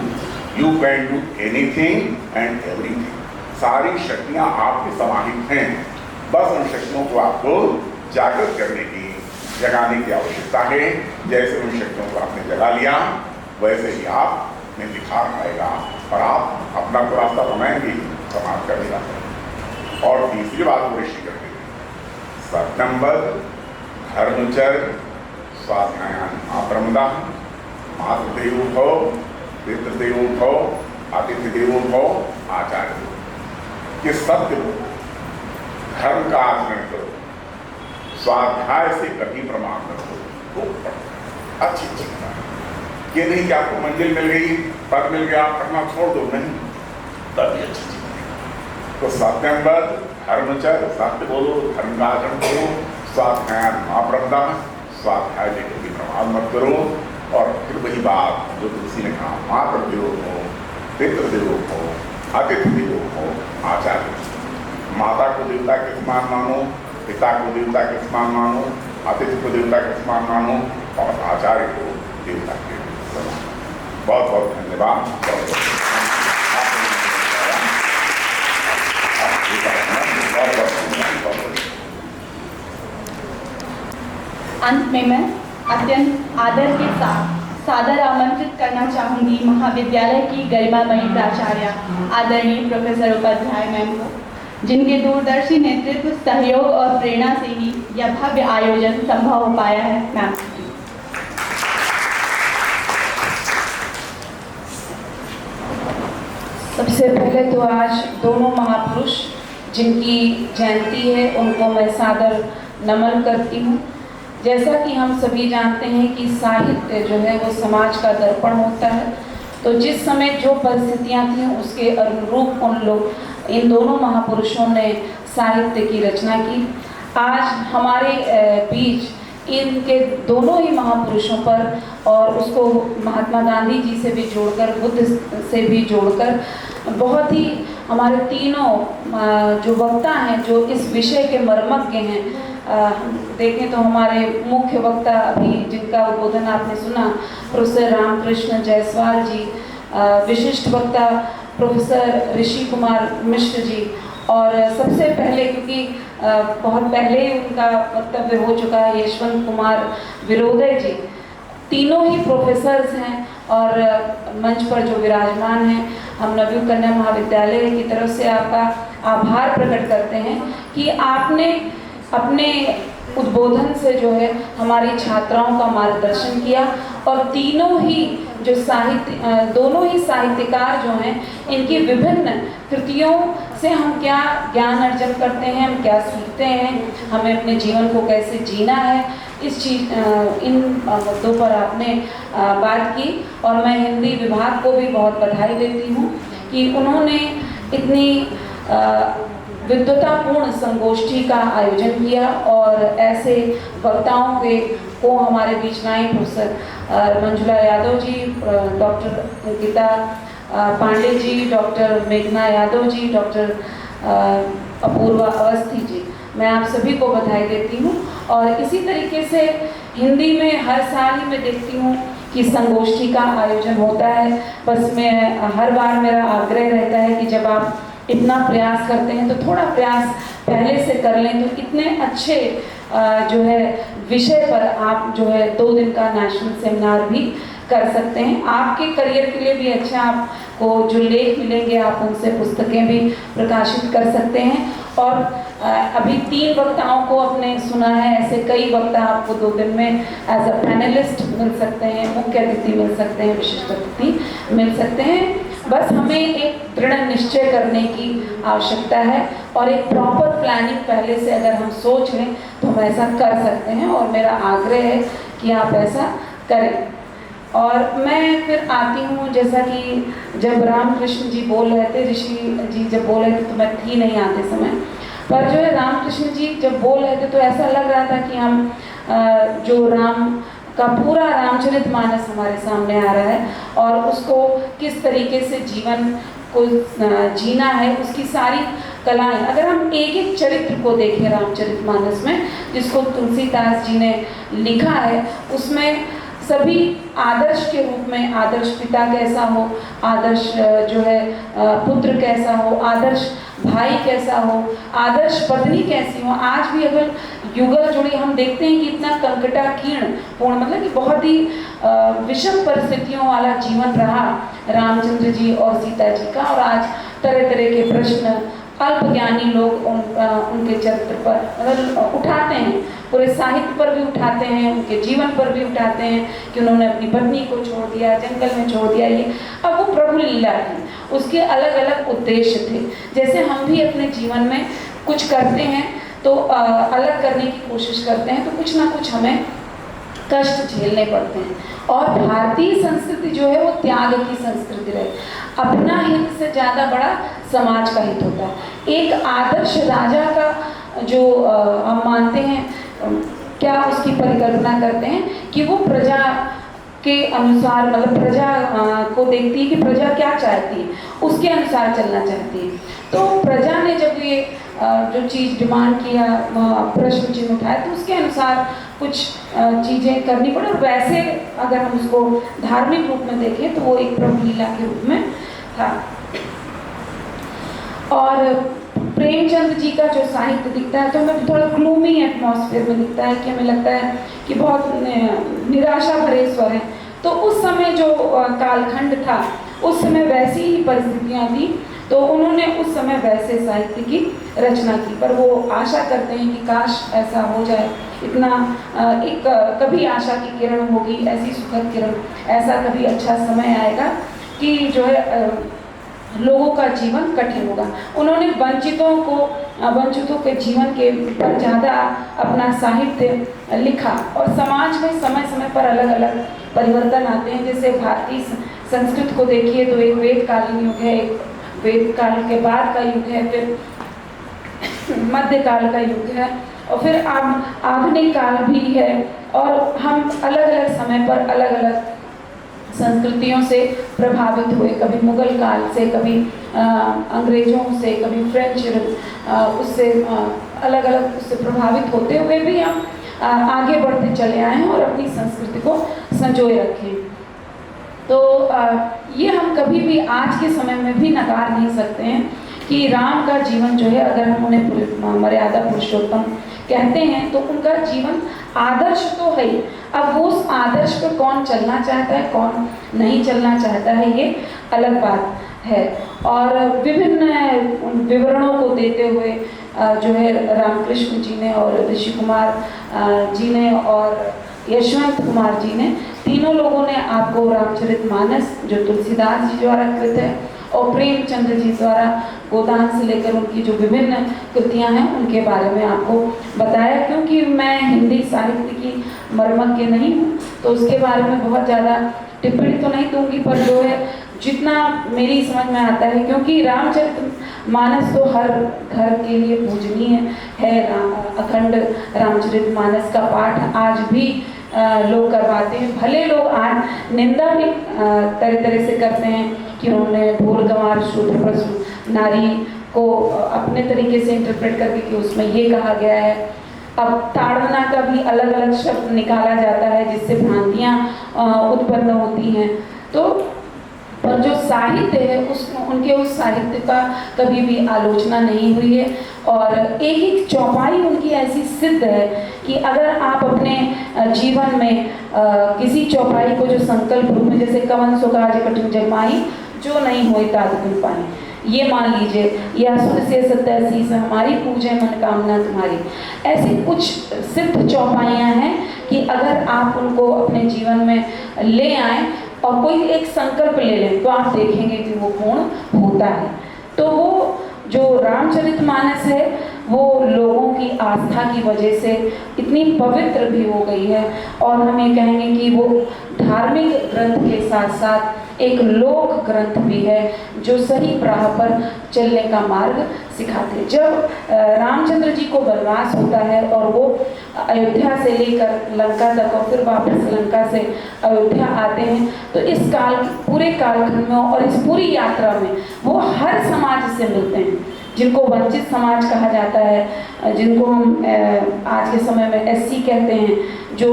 Speaker 5: you can do anything and everything. सारी शक्तियाँ आपके समाहित हैं, बस उन शक्तियों को आपको जागृत करने की, जगाने की आवश्यकता है। जैसे उन शक्तियों को आपने जगा लिया, वैसे ही आप में निखार आएगा और आप अपना तो रास्ता बनाएंगे, समाज का भी रास्ता। और तीसरी बात वो ऋषि करते हैं, सत्यंबद, धर्मचर, स्वाध्यायान आप्रमदा, मातृदेवो भव, पितृदेवो भव, आतिथ्य देवो भव, आचार्य देवो। कि सत्य बोलो, धर्म का आचरण करो, स्वाध्याय से कभी प्रमाण न करो, अच्छी चिंता। ये नहीं कि आपको मंजिल मिल गई, पद मिल गया, पढ़ना छोड़ दो, नहीं, तभी अच्छी चिंता। तो सत्यंबद, धर्मचर, सत्य बोलो, धर्म का आचरण करो, स्वाध्याय महाप्रदा, स्वाध्याय से कभी प्रमाण मत करो। और फिर वही बात जो तुलसी ने कहा, मातृदेव हो, पितृदेव हो, आतिथ्य देव हो, आचार्य। माता को देवता के समान मानो, पिता को देवता के समान मानो, आतिथ्य को देवता के समान मानो, और आचार्य को देवता के समान। बहुत बहुत धन्यवाद।
Speaker 1: अंत में मैं अत्यंत आदर के साथ सादर आमंत्रित करना चाहूंगी महाविद्यालय की गरिमामयी प्राचार्य आदरणीय प्रोफेसर उपाध्याय मैम को, जिनके दूरदर्शी नेतृत्व, सहयोग और प्रेरणा से ही यह भव्य आयोजन संभव हो पाया है। मैम,
Speaker 6: सबसे पहले तो आज दोनों महापुरुष जिनकी जयंती है उनको मैं सादर नमन करती हूँ। जैसा कि हम सभी जानते हैं कि साहित्य जो है वो समाज का दर्पण होता है, तो जिस समय जो परिस्थितियाँ थीं उसके अनुरूप इन दोनों महापुरुषों ने साहित्य की रचना की। आज हमारे बीच इनके दोनों ही महापुरुषों पर और उसको महात्मा गांधी जी से भी जोड़कर, बुद्ध से भी जोड़कर, बहुत ही हमारे तीनों जो वक्ता हैं जो इस विषय के मर्मज्ञ हैं, देखें तो हमारे मुख्य वक्ता अभी जिनका उद्बोधन आपने सुना, प्रोफेसर रामकृष्ण जायसवाल जी, विशिष्ट वक्ता प्रोफेसर ऋषि कुमार मिश्र जी, और सबसे पहले क्योंकि बहुत पहले ही उनका वक्तव्य हो चुका है, यशवंत कुमार विरोधय जी, तीनों ही प्रोफेसर्स हैं और मंच पर जो विराजमान हैं, हम नवयुग कन्या महाविद्यालय की तरफ से आपका आभार प्रकट करते हैं कि आपने अपने उद्बोधन से जो है हमारी छात्राओं का मार्गदर्शन किया और तीनों ही जो दोनों ही साहित्यकार जो हैं, इनकी विभिन्न कृतियों से हम क्या ज्ञान अर्जन करते हैं, हम क्या सीखते हैं, हमें अपने जीवन को कैसे जीना है, इन मुद्दों पर आपने बात की। और मैं हिंदी विभाग को भी बहुत बधाई देती हूँ कि उन्होंने इतनी विद्वतापूर्ण संगोष्ठी का आयोजन किया और ऐसे वक्ताओं को हमारे बीच लाए, professor Manjula Yadav ji, doctor Ankita Pandey ji, doctor मेघना यादव जी, डॉक्टर अपूर्वा अवस्थी जी, मैं आप सभी को बधाई देती हूँ। और इसी तरीके से हिंदी में हर साल ही मैं देखती हूँ कि संगोष्ठी का आयोजन होता है। बस मैं हर बार मेरा आग्रह रहता है कि जब आप इतना प्रयास करते हैं तो थोड़ा प्रयास पहले से कर लें, तो इतने अच्छे जो है विषय पर आप जो है 2 दिन का नेशनल सेमिनार भी कर सकते हैं। आपके करियर के लिए भी अच्छा, आपको जो लेख मिलेंगे आप उनसे पुस्तकें भी प्रकाशित कर सकते हैं। और अभी 3 वक्ताओं को आपने सुना है, ऐसे कई वक्ता आपको 2 दिन में एज अ पैनलिस्ट मिल सकते हैं, मुख्य अतिथि मिल सकते हैं, विशिष्ट अतिथि मिल सकते हैं। बस हमें एक दृढ़ निश्चय करने की आवश्यकता है और एक प्रॉपर प्लानिंग पहले से अगर हम सोच लें तो हम ऐसा कर सकते हैं, और मेरा आग्रह है कि आप ऐसा करें। और मैं फिर आती हूँ, जैसा कि जब रामकृष्ण जी बोल रहे थे, ऋषि जी जब बोल रहे थे तो मैं थी नहीं आते समय, पर जो है रामकृष्ण जी जब बोल रहे थे तो ऐसा लग रहा था कि हम जो राम का पूरा रामचरितमानस हमारे सामने आ रहा है और उसको किस तरीके से जीवन को जीना है, उसकी सारी कलाएं, अगर हम एक एक चरित्र को देखें रामचरितमानस में जिसको तुलसीदास जी ने लिखा है, उसमें सभी आदर्श के रूप में, आदर्श पिता कैसा हो, आदर्श जो है पुत्र कैसा हो, आदर्श भाई कैसा हो, आदर्श पत्नी कैसी हो। आज भी अगर युगल जोड़ी हम देखते हैं कि इतना कंकटाकीर्ण पूर्ण, मतलब कि बहुत ही विषम परिस्थितियों वाला जीवन रहा रामचंद्र जी और सीता जी का, और आज तरह तरह के प्रश्न अल्पज्ञानी लोग उनके चरित्र पर मतलब उठाते हैं, पूरे साहित्य पर भी उठाते हैं, उनके जीवन पर भी उठाते हैं कि उन्होंने अपनी पत्नी को छोड़ दिया, जंगल में छोड़ दिया। ये अब वो प्रभु लीला थी, उसके अलग अलग उद्देश्य थे। जैसे हम भी अपने जीवन में कुछ करते हैं तो अलग करने की कोशिश करते हैं तो कुछ ना कुछ हमें कष्ट झेलने पड़ते हैं। और भारतीय संस्कृति जो है वो त्याग की संस्कृति रही, अपना हित से ज़्यादा बड़ा समाज का हित होता है। एक आदर्श राजा का जो हम मानते हैं, क्या उसकी परिकल्पना करते हैं कि वो प्रजा के अनुसार, मतलब प्रजा को देखती है कि प्रजा क्या चाहती है, उसके अनुसार चलना चाहती है। तो प्रजा ने जब ये जो चीज़ डिमांड किया, प्रश्न चिन्ह उठाए, तो उसके अनुसार कुछ चीज़ें करनी पड़ी। और वैसे अगर हम उसको धार्मिक रूप में देखें तो वो एक प्रभु लीला के रूप में था। और प्रेमचंद जी का जो साहित्य दिखता है तो हमें थोड़ा ग्लूमी एटमॉस्फेयर में दिखता है कि हमें लगता है कि बहुत निराशा भरे स्वर हैं। तो उस समय जो कालखंड था, उस समय वैसी ही परिस्थितियाँ थी, तो उन्होंने उस समय वैसे साहित्य की रचना की। पर वो आशा करते हैं कि काश ऐसा हो जाए, इतना एक कभी आशा की किरण होगी, ऐसी सुखद किरण, ऐसा कभी अच्छा समय आएगा कि जो है लोगों का जीवन कठिन होगा। उन्होंने वंचितों के जीवन के पर ज़्यादा अपना साहित्य लिखा। और समाज में समय समय पर अलग अलग परिवर्तन आते हैं। जैसे भारतीय संस्कृति को देखिए तो एक वेदकालीन युग है, एक वेद काल के बाद का युग है, फिर मध्यकाल का युग है, और फिर आधुनिक काल भी है। और हम अलग अलग समय पर अलग अलग संस्कृतियों से प्रभावित हुए, कभी मुगल काल से, कभी अंग्रेजों से, कभी फ्रेंच, उससे अलग अलग उससे प्रभावित होते हुए भी हम आगे बढ़ते चले आए हैं और अपनी संस्कृति को संजोए रखें। तो ये हम कभी भी आज के समय में भी नकार नहीं सकते हैं कि राम का जीवन जो है, अगर हम उन्हें मर्यादा पुरुषोत्तम कहते हैं तो उनका जीवन आदर्श तो है ही। अब वो उस आदर्श पर कौन चलना चाहता है, कौन नहीं चलना चाहता है, ये अलग बात है। और विभिन्न विवरणों को देते हुए जो है रामकृष्ण जी ने और ऋषि कुमार जी ने और यशवंत कुमार जी ने, तीनों लोगों ने आपको रामचरितमानस जो तुलसीदास जी द्वारा कृत है और प्रेमचंद जी द्वारा गोदान से लेकर उनकी जो विभिन्न कृतियां हैं उनके बारे में आपको बताया। क्योंकि मैं हिंदी साहित्य की मर्मज्ञ नहीं हूँ तो उसके बारे में बहुत ज़्यादा टिप्पणी तो नहीं दूंगी, पर जो है जितना मेरी समझ में आता है, क्योंकि रामचरितमानस तो हर घर के लिए पूजनीय है। अखंड रामचरितमानस का पाठ आज भी लोग करवाते हैं। भले लोग आज निंदा भी तरह तरह से करते हैं कि उन्होंने ढोल गंवार शूद्र पशु नारी को अपने तरीके से इंटरप्रेट करके कि उसमें ये कहा गया है। अब ताड़ना का भी अलग अलग शब्द निकाला जाता है जिससे भ्रांतियाँ उत्पन्न होती हैं। तो पर जो साहित्य है उनके उस साहित्य का कभी भी आलोचना नहीं हुई है। और एक एक चौपाई उनकी ऐसी सिद्ध है कि अगर आप अपने जीवन में किसी चौपाई को जो संकल्प रूप में, जैसे कवन सो काज कठिन जगमाही जो नहीं होई ताद तुम पाई, ये मान लीजिए, या सुन से सत्य से हमारी पूजे मन कामना तुम्हारी, ऐसी कुछ सिद्ध चौपाइयाँ हैं कि अगर आप उनको अपने जीवन में ले आएँ और कोई एक संकल्प ले लें तो आप देखेंगे कि वो पूर्ण होता है। तो वो जो रामचरितमानस है वो लोगों की आस्था की वजह से इतनी पवित्र भी हो गई है, और हम ये कहेंगे कि वो धार्मिक ग्रंथ के साथ साथ एक लोक ग्रंथ भी है जो सही राह पर चलने का मार्ग सिखाते हैं। जब रामचंद्र जी को वनवास होता है और वो अयोध्या से लेकर लंका तक और फिर वापस लंका से अयोध्या आते हैं, तो इस पूरे कालखंड में और इस पूरी यात्रा में वो हर समाज से मिलते हैं, जिनको वंचित समाज कहा जाता है, जिनको हम आज के समय में एससी कहते हैं, जो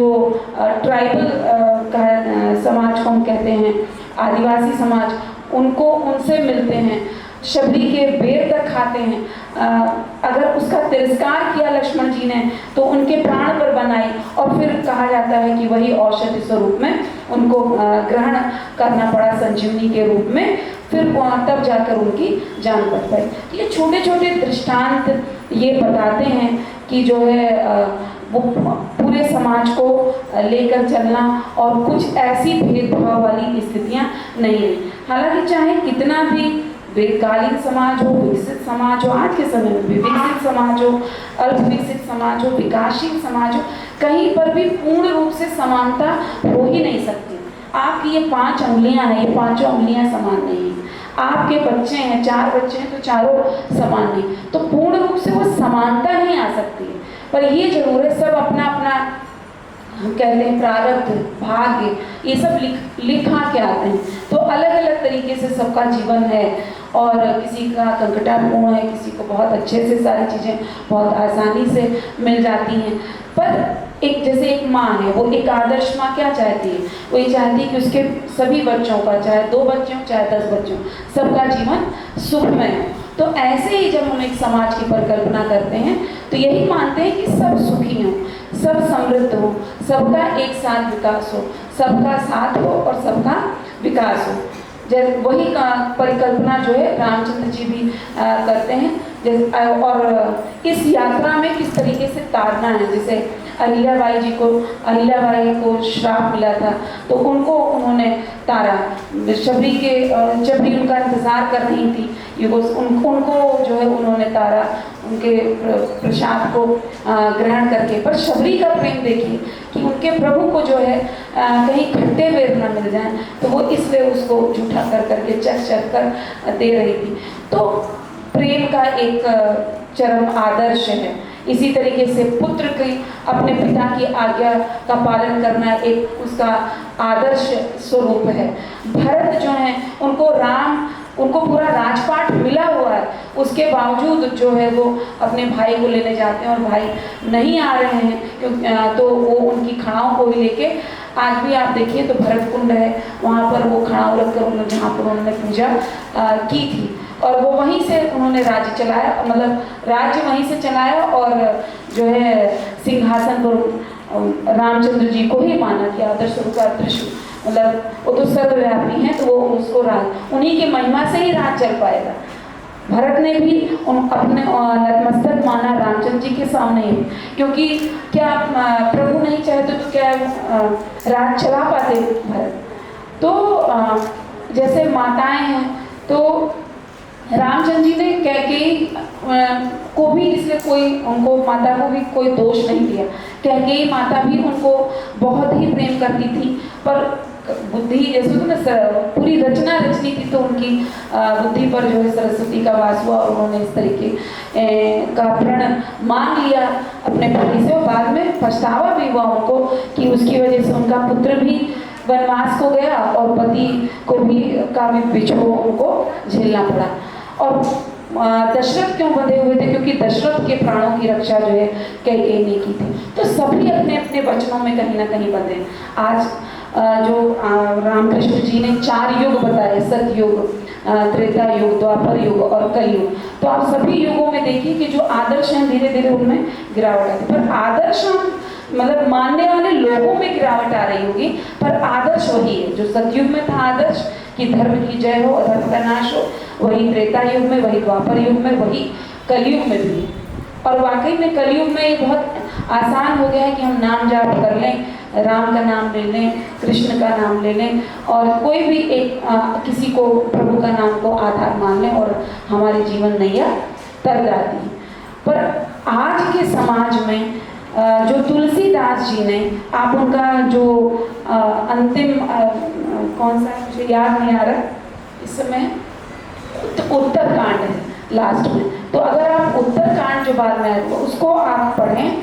Speaker 6: ट्राइबल समाज को हम कहते हैं, आदिवासी समाज, उनसे मिलते हैं, शबरी के बेर तक खाते हैं। अगर उसका तिरस्कार किया लक्ष्मण जी ने तो उनके प्राण पर बनाई, और फिर कहा जाता है कि वही औषधि स्वरूप में उनको ग्रहण करना पड़ा संजीवनी के रूप में, फिर तब जाकर उनकी जान बच पाई। ये छोटे छोटे दृष्टांत ये बताते हैं कि जो है वो पूरे समाज को लेकर चलना और कुछ ऐसी भेदभाव वाली स्थितियां नहीं है। हालांकि चाहे कितना भी वेदकालीन समाज हो, विकसित समाज हो, आज के समय में भी विकसित समाज हो, अल्प विकसित समाज हो, विकासशील समाज हो, कहीं पर भी पूर्ण रूप से समानता हो ही नहीं सकती। आपकी ये 5 उंगलियां हैं, ये 5 उंगलियां समान नहीं है। आपके बच्चे हैं, 4 बच्चे हैं तो चारों समान नहीं, तो पूर्ण रूप से वो समानता नहीं आ सकती है। पर ये जरूर है सब अपना अपना, हम कहते हैं प्रारब्ध, भाग्य, ये सब लिखा के आते हैं। तो अलग अलग तरीके से सबका जीवन है, और किसी का कंकटापूर्ण है, किसी को बहुत अच्छे से सारी चीज़ें बहुत आसानी से मिल जाती हैं। पर एक जैसे एक माँ है, वो एक आदर्श माँ क्या चाहती है? वो ये चाहती है कि उसके सभी बच्चों का, चाहे 2 बच्चे हों चाहे 10 बच्चे हों, सबका जीवन सुखमय हो। तो ऐसे ही जब हम एक समाज की परिकल्पना करते हैं तो यही मानते हैं कि सब सुखी हों, सब समृद्ध हो, सबका एक साथ विकास हो, सबका साथ हो और सबका विकास हो। जैसे वही परिकल्पना जो है रामचंद्र जी भी करते हैं। जैसे और इस यात्रा में किस तरीके से तारना है, जैसे अहिल्याबाई को श्राप मिला था तो उनको उन्होंने तारा, शबरी उनका इंतजार कर रही थी, उनको जो है उन्होंने तारा, उनके प्रसाद को ग्रहण करके। पर शबरी का प्रेम देखिए कि उनके प्रभु को जो है कहीं खट्टे वेद न मिल जाए, तो वो इसलिए उसको जूठा कर करके चख कर दे रही थी। तो प्रेम का एक चरम आदर्श है। इसी तरीके से पुत्र की अपने पिता की आज्ञा का पालन करना एक उसका आदर्श स्वरूप है। भरत जो है उनको पूरा राजपाट मिला हुआ है, उसके बावजूद जो है वो अपने भाई को लेने जाते हैं और भाई नहीं आ रहे हैं, तो वो उनकी खड़ाओं को ही लेके, आज भी आप देखिए तो भरत कुंड है, वहाँ पर वो खड़ाओं रखकर जहाँ पर उन्होंने पूजा की थी, और वो वहीं से उन्होंने राज्य चलाया, मतलब राज्य वहीं से चलाया, और जो है सिंहासन पर रामचंद्र जी को ही माना कि आदर्श स्वरूप का दृश्य, मतलब वो तो सर्वव्यापी हैं, तो वो उसको राज, उन्हीं की महिमा से ही राज चल पाएगा। भरत ने भी अपने नतमस्तक माना रामचंद्र जी के सामने, क्योंकि क्या प्रभु नहीं चाहते तो क्या राज चला पाते भरत? तो जैसे माताएं हैं, तो रामचंद्र जी ने कैकेयी को भी इसलिए उनको माता को भी कोई दोष नहीं दिया। कैकेयी माता भी उनको बहुत ही प्रेम करती थी, पर बुद्धि जैसे तो ना पूरी रचना रचनी थी, तो उनकी बुद्धि पर जो है सरस्वती का वास हुआ, और उन्होंने इस तरीके का प्रण मांग लिया अपने पति से, और बाद में पछतावा भी हुआ उनको कि उसकी वजह से उनका पुत्र भी वनवास को गया और पति को भी का भी बिछोह उनको झेलना पड़ा। और दशरथ क्यों बंधे हुए थे? क्योंकि दशरथ के प्राणों की रक्षा जो है कैकेयी ने की थी। तो सभी अपने अपने वचनों में कहीं ना कहीं बंधे। आज जो रामकृष्ण जी ने 4 युग बताए, सतयुग, त्रेता युग, द्वापर युग और कलयुग, तो आप सभी युगों में देखिए कि जो आदर्श हैं धीरे धीरे उनमें गिरावट आती, पर आदर्श मतलब मानने वाले लोगों में गिरावट आ रही होगी, पर आदर्श वही है जो सतयुग में था आदर्श कि धर्म की जय हो, अधर्म का नाश हो, वही त्रेता युग में, वही द्वापर युग में, वही कलयुग में भी। और वाकई में कलयुग में ये बहुत आसान हो गया है कि हम नाम जाप कर लें, राम का नाम ले लें, कृष्ण का नाम ले लें, और कोई भी एक किसी को प्रभु का नाम को आधार मान लें और हमारे जीवन नैया तर जाती है। पर आज के समाज में जो तुलसीदास जी ने, आप उनका जो अंतिम कौन सा मुझे याद नहीं आ रहा इस समय, उत्तरकांड है लास्ट में, तो अगर आप उत्तरकांड जो बाद में आएगा उसको आप पढ़ें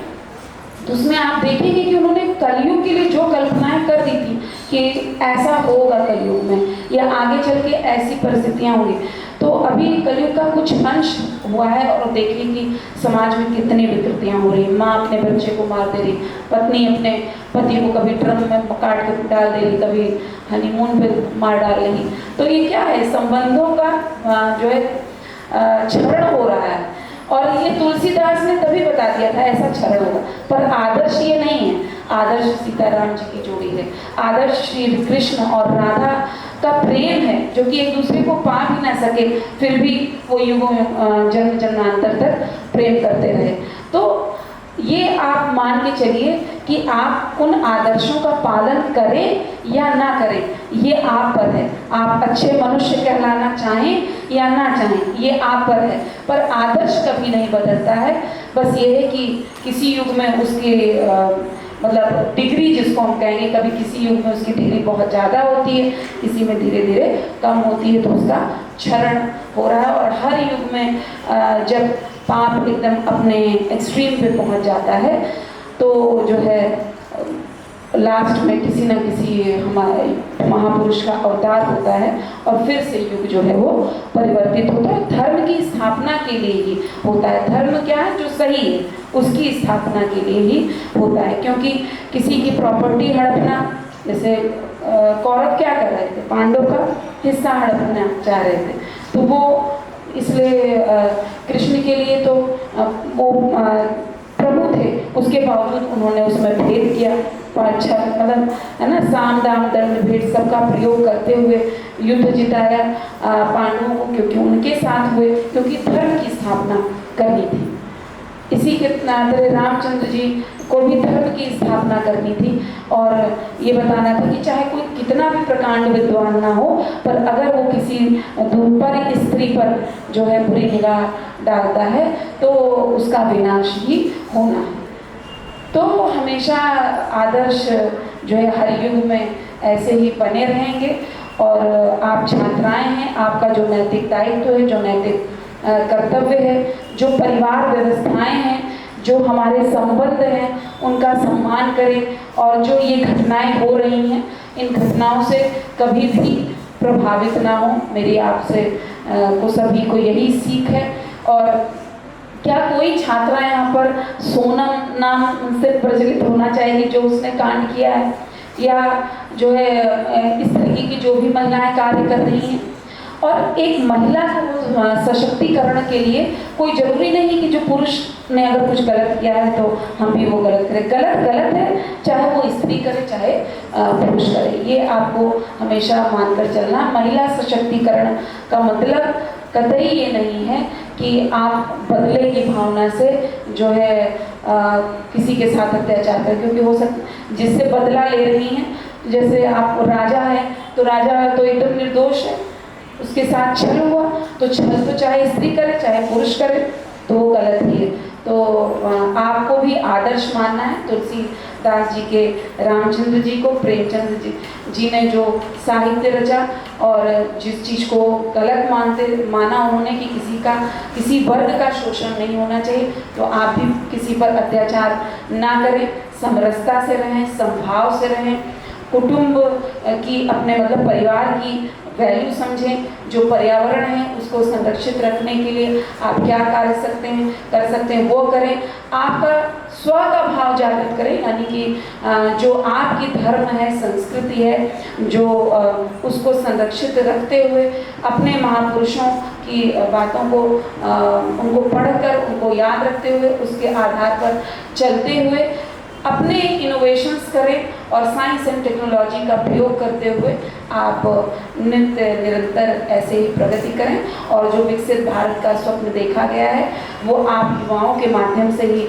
Speaker 6: तो उसमें आप देखेंगे कि उन्होंने कलयुग के लिए जो कल्पनाएं कर दी थी कि ऐसा होगा कलयुग में या आगे चल के ऐसी परिस्थितियां होंगी, तो अभी कलयुग का कुछ अंश हुआ है और देखिए कि समाज में कितनी विकृतियां हो रही हैं। माँ अपने बच्चे को मार दे रही, पत्नी अपने पति को कभी ड्रम में काट के डाल दे रही, कभी हनीमून पे मार डाल रही। तो ये क्या है, संबंधों का जो है क्षरण हो रहा है। और ये तुलसीदास ने तभी बता दिया था ऐसा क्षरण होगा, पर आदर्श ये नहीं है। आदर्श सीताराम जी की जोड़ी है, आदर्श श्री कृष्ण और राधा का प्रेम है, जो कि एक दूसरे को पा भी ना सके फिर भी वो युगों जन्म जन्मांतर तक प्रेम करते रहे। तो ये आप मान के चलिए कि आप उन आदर्शों का पालन करें या ना करें, ये आप पर है। आप अच्छे मनुष्य कहलाना चाहें या ना चाहें, ये आप पर है। पर आदर्श कभी नहीं बदलता है। बस ये है कि किसी युग में उसके मतलब डिग्री जिसको हम कहेंगे, कभी किसी युग में उसकी डिग्री बहुत ज़्यादा होती है, किसी में धीरे धीरे कम होती है, तो उसका क्षरण हो रहा है। और हर युग में जब पाप एकदम अपने एक्सट्रीम पे पहुंच जाता है तो जो है लास्ट में किसी न किसी हमारे महापुरुष का अवतार होता है और फिर से युग जो है वो परिवर्तित होता है। धर्म की स्थापना के लिए ही होता है। धर्म क्या है, जो सही है उसकी स्थापना के लिए ही होता है। क्योंकि किसी की प्रॉपर्टी हड़पना, जैसे कौरव क्या कर रहे थे, पांडव का हिस्सा हड़पना चाह रहे थे, तो वो इसलिए कृष्ण के लिए तो वो प्रभु थे, उसके बावजूद उन्होंने उसमें भेद किया। मतलब है ना, साम दाम दंड भेद सबका प्रयोग करते हुए युद्ध जिताया पांडवों को, क्योंकि उनके साथ हुए, क्योंकि धर्म की स्थापना करनी थी। इसी के तरह रामचंद्र जी को भी धर्म की स्थापना करनी थी और ये बताना था कि चाहे कोई कितना भी प्रकांड विद्वान ना हो, पर अगर वो किसी दूरपारी स्त्री पर जो है बुरी निगाह डालता है तो उसका विनाश ही होना है। तो हमेशा आदर्श जो है हर युग में ऐसे ही बने रहेंगे। और आप छात्राएं हैं, आपका जो नैतिक दायित्व है, जो नैतिक कर्तव्य है, जो परिवार व्यवस्थाएं हैं, जो हमारे संबंध हैं, उनका सम्मान करें। और जो ये घटनाएं हो रही हैं, इन घटनाओं से कभी भी प्रभावित ना हो। मेरी आपसे को सभी को यही सीख है। और क्या कोई छात्रा यहाँ पर सोनम नाम से प्रचलित होना चाहिए जो उसने कांड किया है, या जो है इस तरीके की जो भी महिलाएं कार्य कर रही हैं। और एक महिला को सशक्तिकरण के लिए कोई जरूरी नहीं कि जो पुरुष ने अगर कुछ गलत किया है तो हम भी वो गलत करें। गलत गलत है, चाहे वो स्त्री करे चाहे पुरुष करे, ये आपको हमेशा मानकर चलना। महिला सशक्तिकरण का मतलब कतई ये नहीं है कि आप बदले की भावना से जो है किसी के साथ अत्याचार करें, क्योंकि हो सकता जिससे बदला ले रही हैं, जैसे आप राजा है तो राजा तो एकदम निर्दोष है, उसके साथ छल हुआ तो छल तो चाहे स्त्री करे चाहे पुरुष करे तो वो गलत ही है। तो आपको भी आदर्श मानना है तुलसीदास जी के, रामचंद्र जी को, प्रेमचंद्र जी ने जो साहित्य रचा और जिस चीज़ को गलत माना उन्होंने कि किसी वर्ग का शोषण नहीं होना चाहिए, तो आप भी किसी पर अत्याचार ना करें, समरसता से रहें, समभाव से रहें, कुटुंब की अपने मतलब परिवार की वैल्यू समझें। जो पर्यावरण है उसको संरक्षित रखने के लिए आप क्या कर सकते हैं वो करें। आपका स्व का भाव जागृत करें, यानी कि जो आपकी धर्म है, संस्कृति है, जो उसको संरक्षित रखते हुए अपने महापुरुषों की बातों को उनको पढ़कर उनको याद रखते हुए उसके आधार पर चलते हुए अपने इनोवेशंस करें और साइंस एंड टेक्नोलॉजी का प्रयोग करते हुए आप निरंतर ऐसे ही प्रगति करें। और जो विकसित भारत का स्वप्न देखा गया है वो आप युवाओं के माध्यम से ही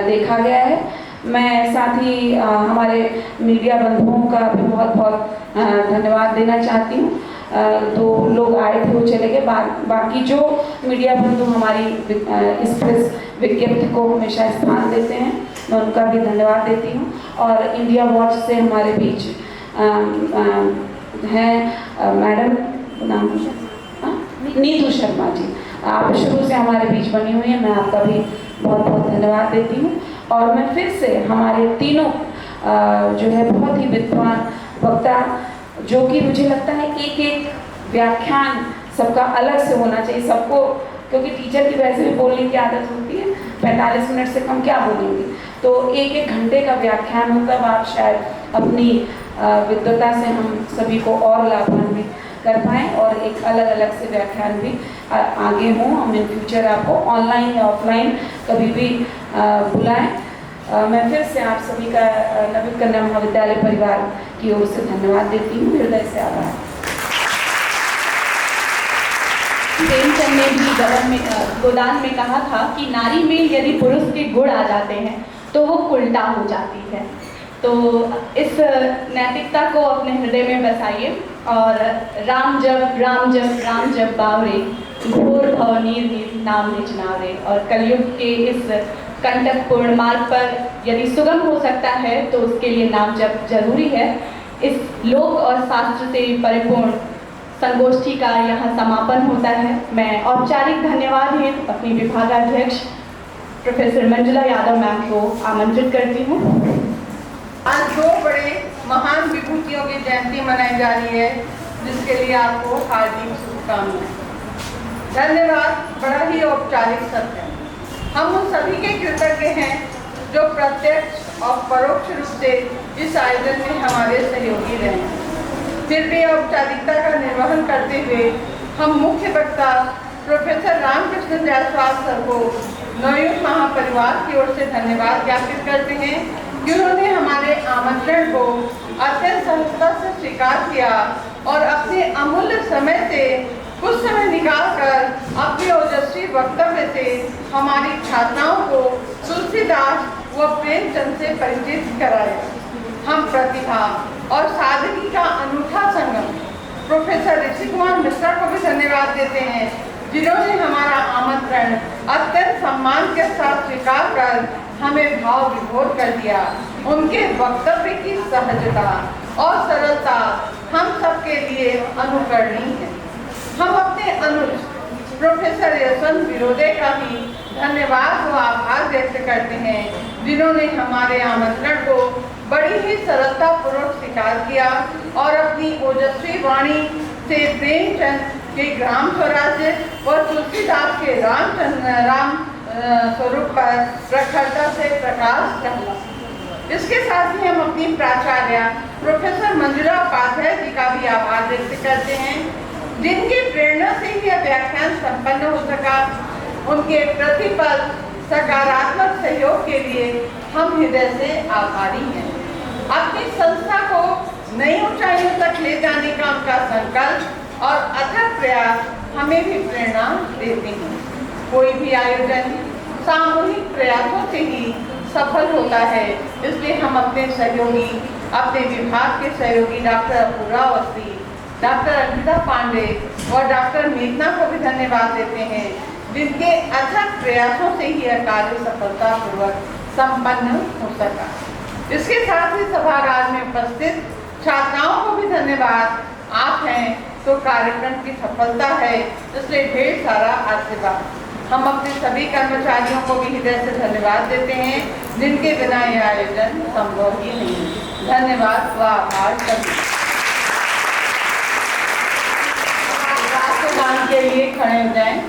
Speaker 6: देखा गया है। मैं साथ ही हमारे मीडिया बंधुओं का भी बहुत बहुत धन्यवाद देना चाहती हूँ। तो लोग आए थे, वो चले गए। बाकी जो मीडिया बंधु हमारी इस प्रेस विज्ञप्ति को हमेशा स्थान देते हैं, मैं उनका भी धन्यवाद देती हूँ। और इंडिया वॉच से हमारे बीच हैं मैडम, नाम नीतू शर्मा जी, आप शुरू से हमारे बीच बनी हुई हैं, मैं आपका भी बहुत बहुत धन्यवाद देती हूँ। और मैं फिर से हमारे तीनों जो है बहुत ही विद्वान वक्ता, जो कि मुझे लगता है एक एक व्याख्यान सबका अलग से होना चाहिए सबको, क्योंकि टीचर की वैसे भी बोलने की आदत होती है, 45 मिनट से कम क्या बोलेंगे, तो एक एक घंटे का व्याख्यान हो, तब आप शायद अपनी विद्वता से हम सभी को और लाभान्वित कर पाएँ और एक अलग अलग से व्याख्यान भी आगे हों। हम इन फ्यूचर आपको ऑनलाइन या ऑफलाइन कभी भी बुलाएं। मैं फिर से आप सभी का नवीन कन्या महाविद्यालय परिवार की ओर से धन्यवाद देती हूँ, हृदय से आभार।
Speaker 1: प्रेमचंद ने भी गोदान में कहा था कि नारी में यदि पुरुष के गुण आ जाते हैं तो वो उल्टा हो जाती है। तो इस नैतिकता को अपने हृदय में बसाइए और राम जप बावरे, घोर भव नीर नाम निज नावरे। और कलयुग के इस कंटकपूर्ण मार्ग पर यदि सुगम हो सकता है तो उसके लिए नाम जप जरूरी है। इस लोक और शास्त्र से परिपूर्ण संगोष्ठी का यहाँ समापन होता है। मैं औपचारिक धन्यवाद हेतु अपनी विभागाध्यक्ष प्रोफेसर मंजुला यादव मैम को आमंत्रित करती हूँ।
Speaker 2: आज दो बड़े महान विभूतियों की जयंती मनाई जा रही है, जिसके लिए आपको हार्दिक शुभकामनाएं। धन्यवाद बड़ा ही औपचारिक शब्द है। हम उन सभी के कृतज्ञ हैं जो प्रत्यक्ष और परोक्ष रूप से इस आयोजन में हमारे सहयोगी रहे हैं। फिर भी औपचारिकता का निर्वहन करते हुए हम मुख्य वक्ता प्रोफेसर रामकृष्ण जायसवाल सर को नवयुग महापरिवार की ओर से धन्यवाद ज्ञापित करते हैं कि उन्होंने हमारे आमंत्रण को अत्यंत सहजता से स्वीकार किया और अपने अमूल्य समय से कुछ समय निकालकर अपने ओजस्वी वक्तव्य से हमारी छात्राओं को तुलसीदास व प्रेमचंद से परिचित कराया। हम प्रतिभा और सादगी का अनूठा संगम प्रोफेसर ऋषि कुमार मिश्रा को भी धन्यवाद देते हैं, जिन्होंने हमारा आमंत्रण अत्यंत सम्मान के साथ स्वीकार कर हमें भाव विभोर कर दिया। उनके वक्तव्य की सहजता और सरलता हम सबके लिए अनुकरणीय है। हम अपने अनुज प्रोफेसर यशवंत विरोधे का भी धन्यवाद व आभार व्यक्त करते हैं, जिन्होंने हमारे आमंत्रण को बड़ी ही सरलता पूर्वक स्वीकार किया और अपनी ओजस्वी वाणी से प्रेमचंद के ग्राम स्वराज्य व तुलसीदास के राम स्वरूप पर प्रखरता से प्रकाश डाला। इसके साथ ही हम अपनी प्राचार्य प्रोफेसर मंजुला उपाध्याय जी का भी आभार व्यक्त करते हैं, जिनकी प्रेरणा से ही यह व्याख्यान संपन्न हो सका। उनके प्रतिपल सकारात्मक सहयोग के लिए हम हृदय से आभारी हैं। अपनी संस्था को नई ऊंचाइयों तक ले जाने का उनका संकल्प और अथक प्रयास हमें भी प्रेरणा देते हैं। कोई भी आयोजन सामूहिक प्रयासों से ही सफल होता है, इसलिए हम अपने सहयोगी, अपने विभाग के सहयोगी डॉक्टर अपूर्वा अवस्थी, डॉक्टर अंकिता पांडे और डॉक्टर मेघना को भी धन्यवाद देते हैं, जिनके अथक प्रयासों से ही यह कार्य सफलतापूर्वक संपन्न हो सका। इसके साथ ही सभागार में उपस्थित छात्राओं को भी धन्यवाद। आप हैं तो कार्यक्रम की सफलता है, इसलिए ढेर सारा आशीर्वाद। हम अपने सभी कर्मचारियों को भी हृदय से धन्यवाद देते हैं, जिनके बिना यह आयोजन संभव ही नहीं। धन्यवाद व आभार सभी। राष्ट्रगान के लिए खड़े हो जाएं।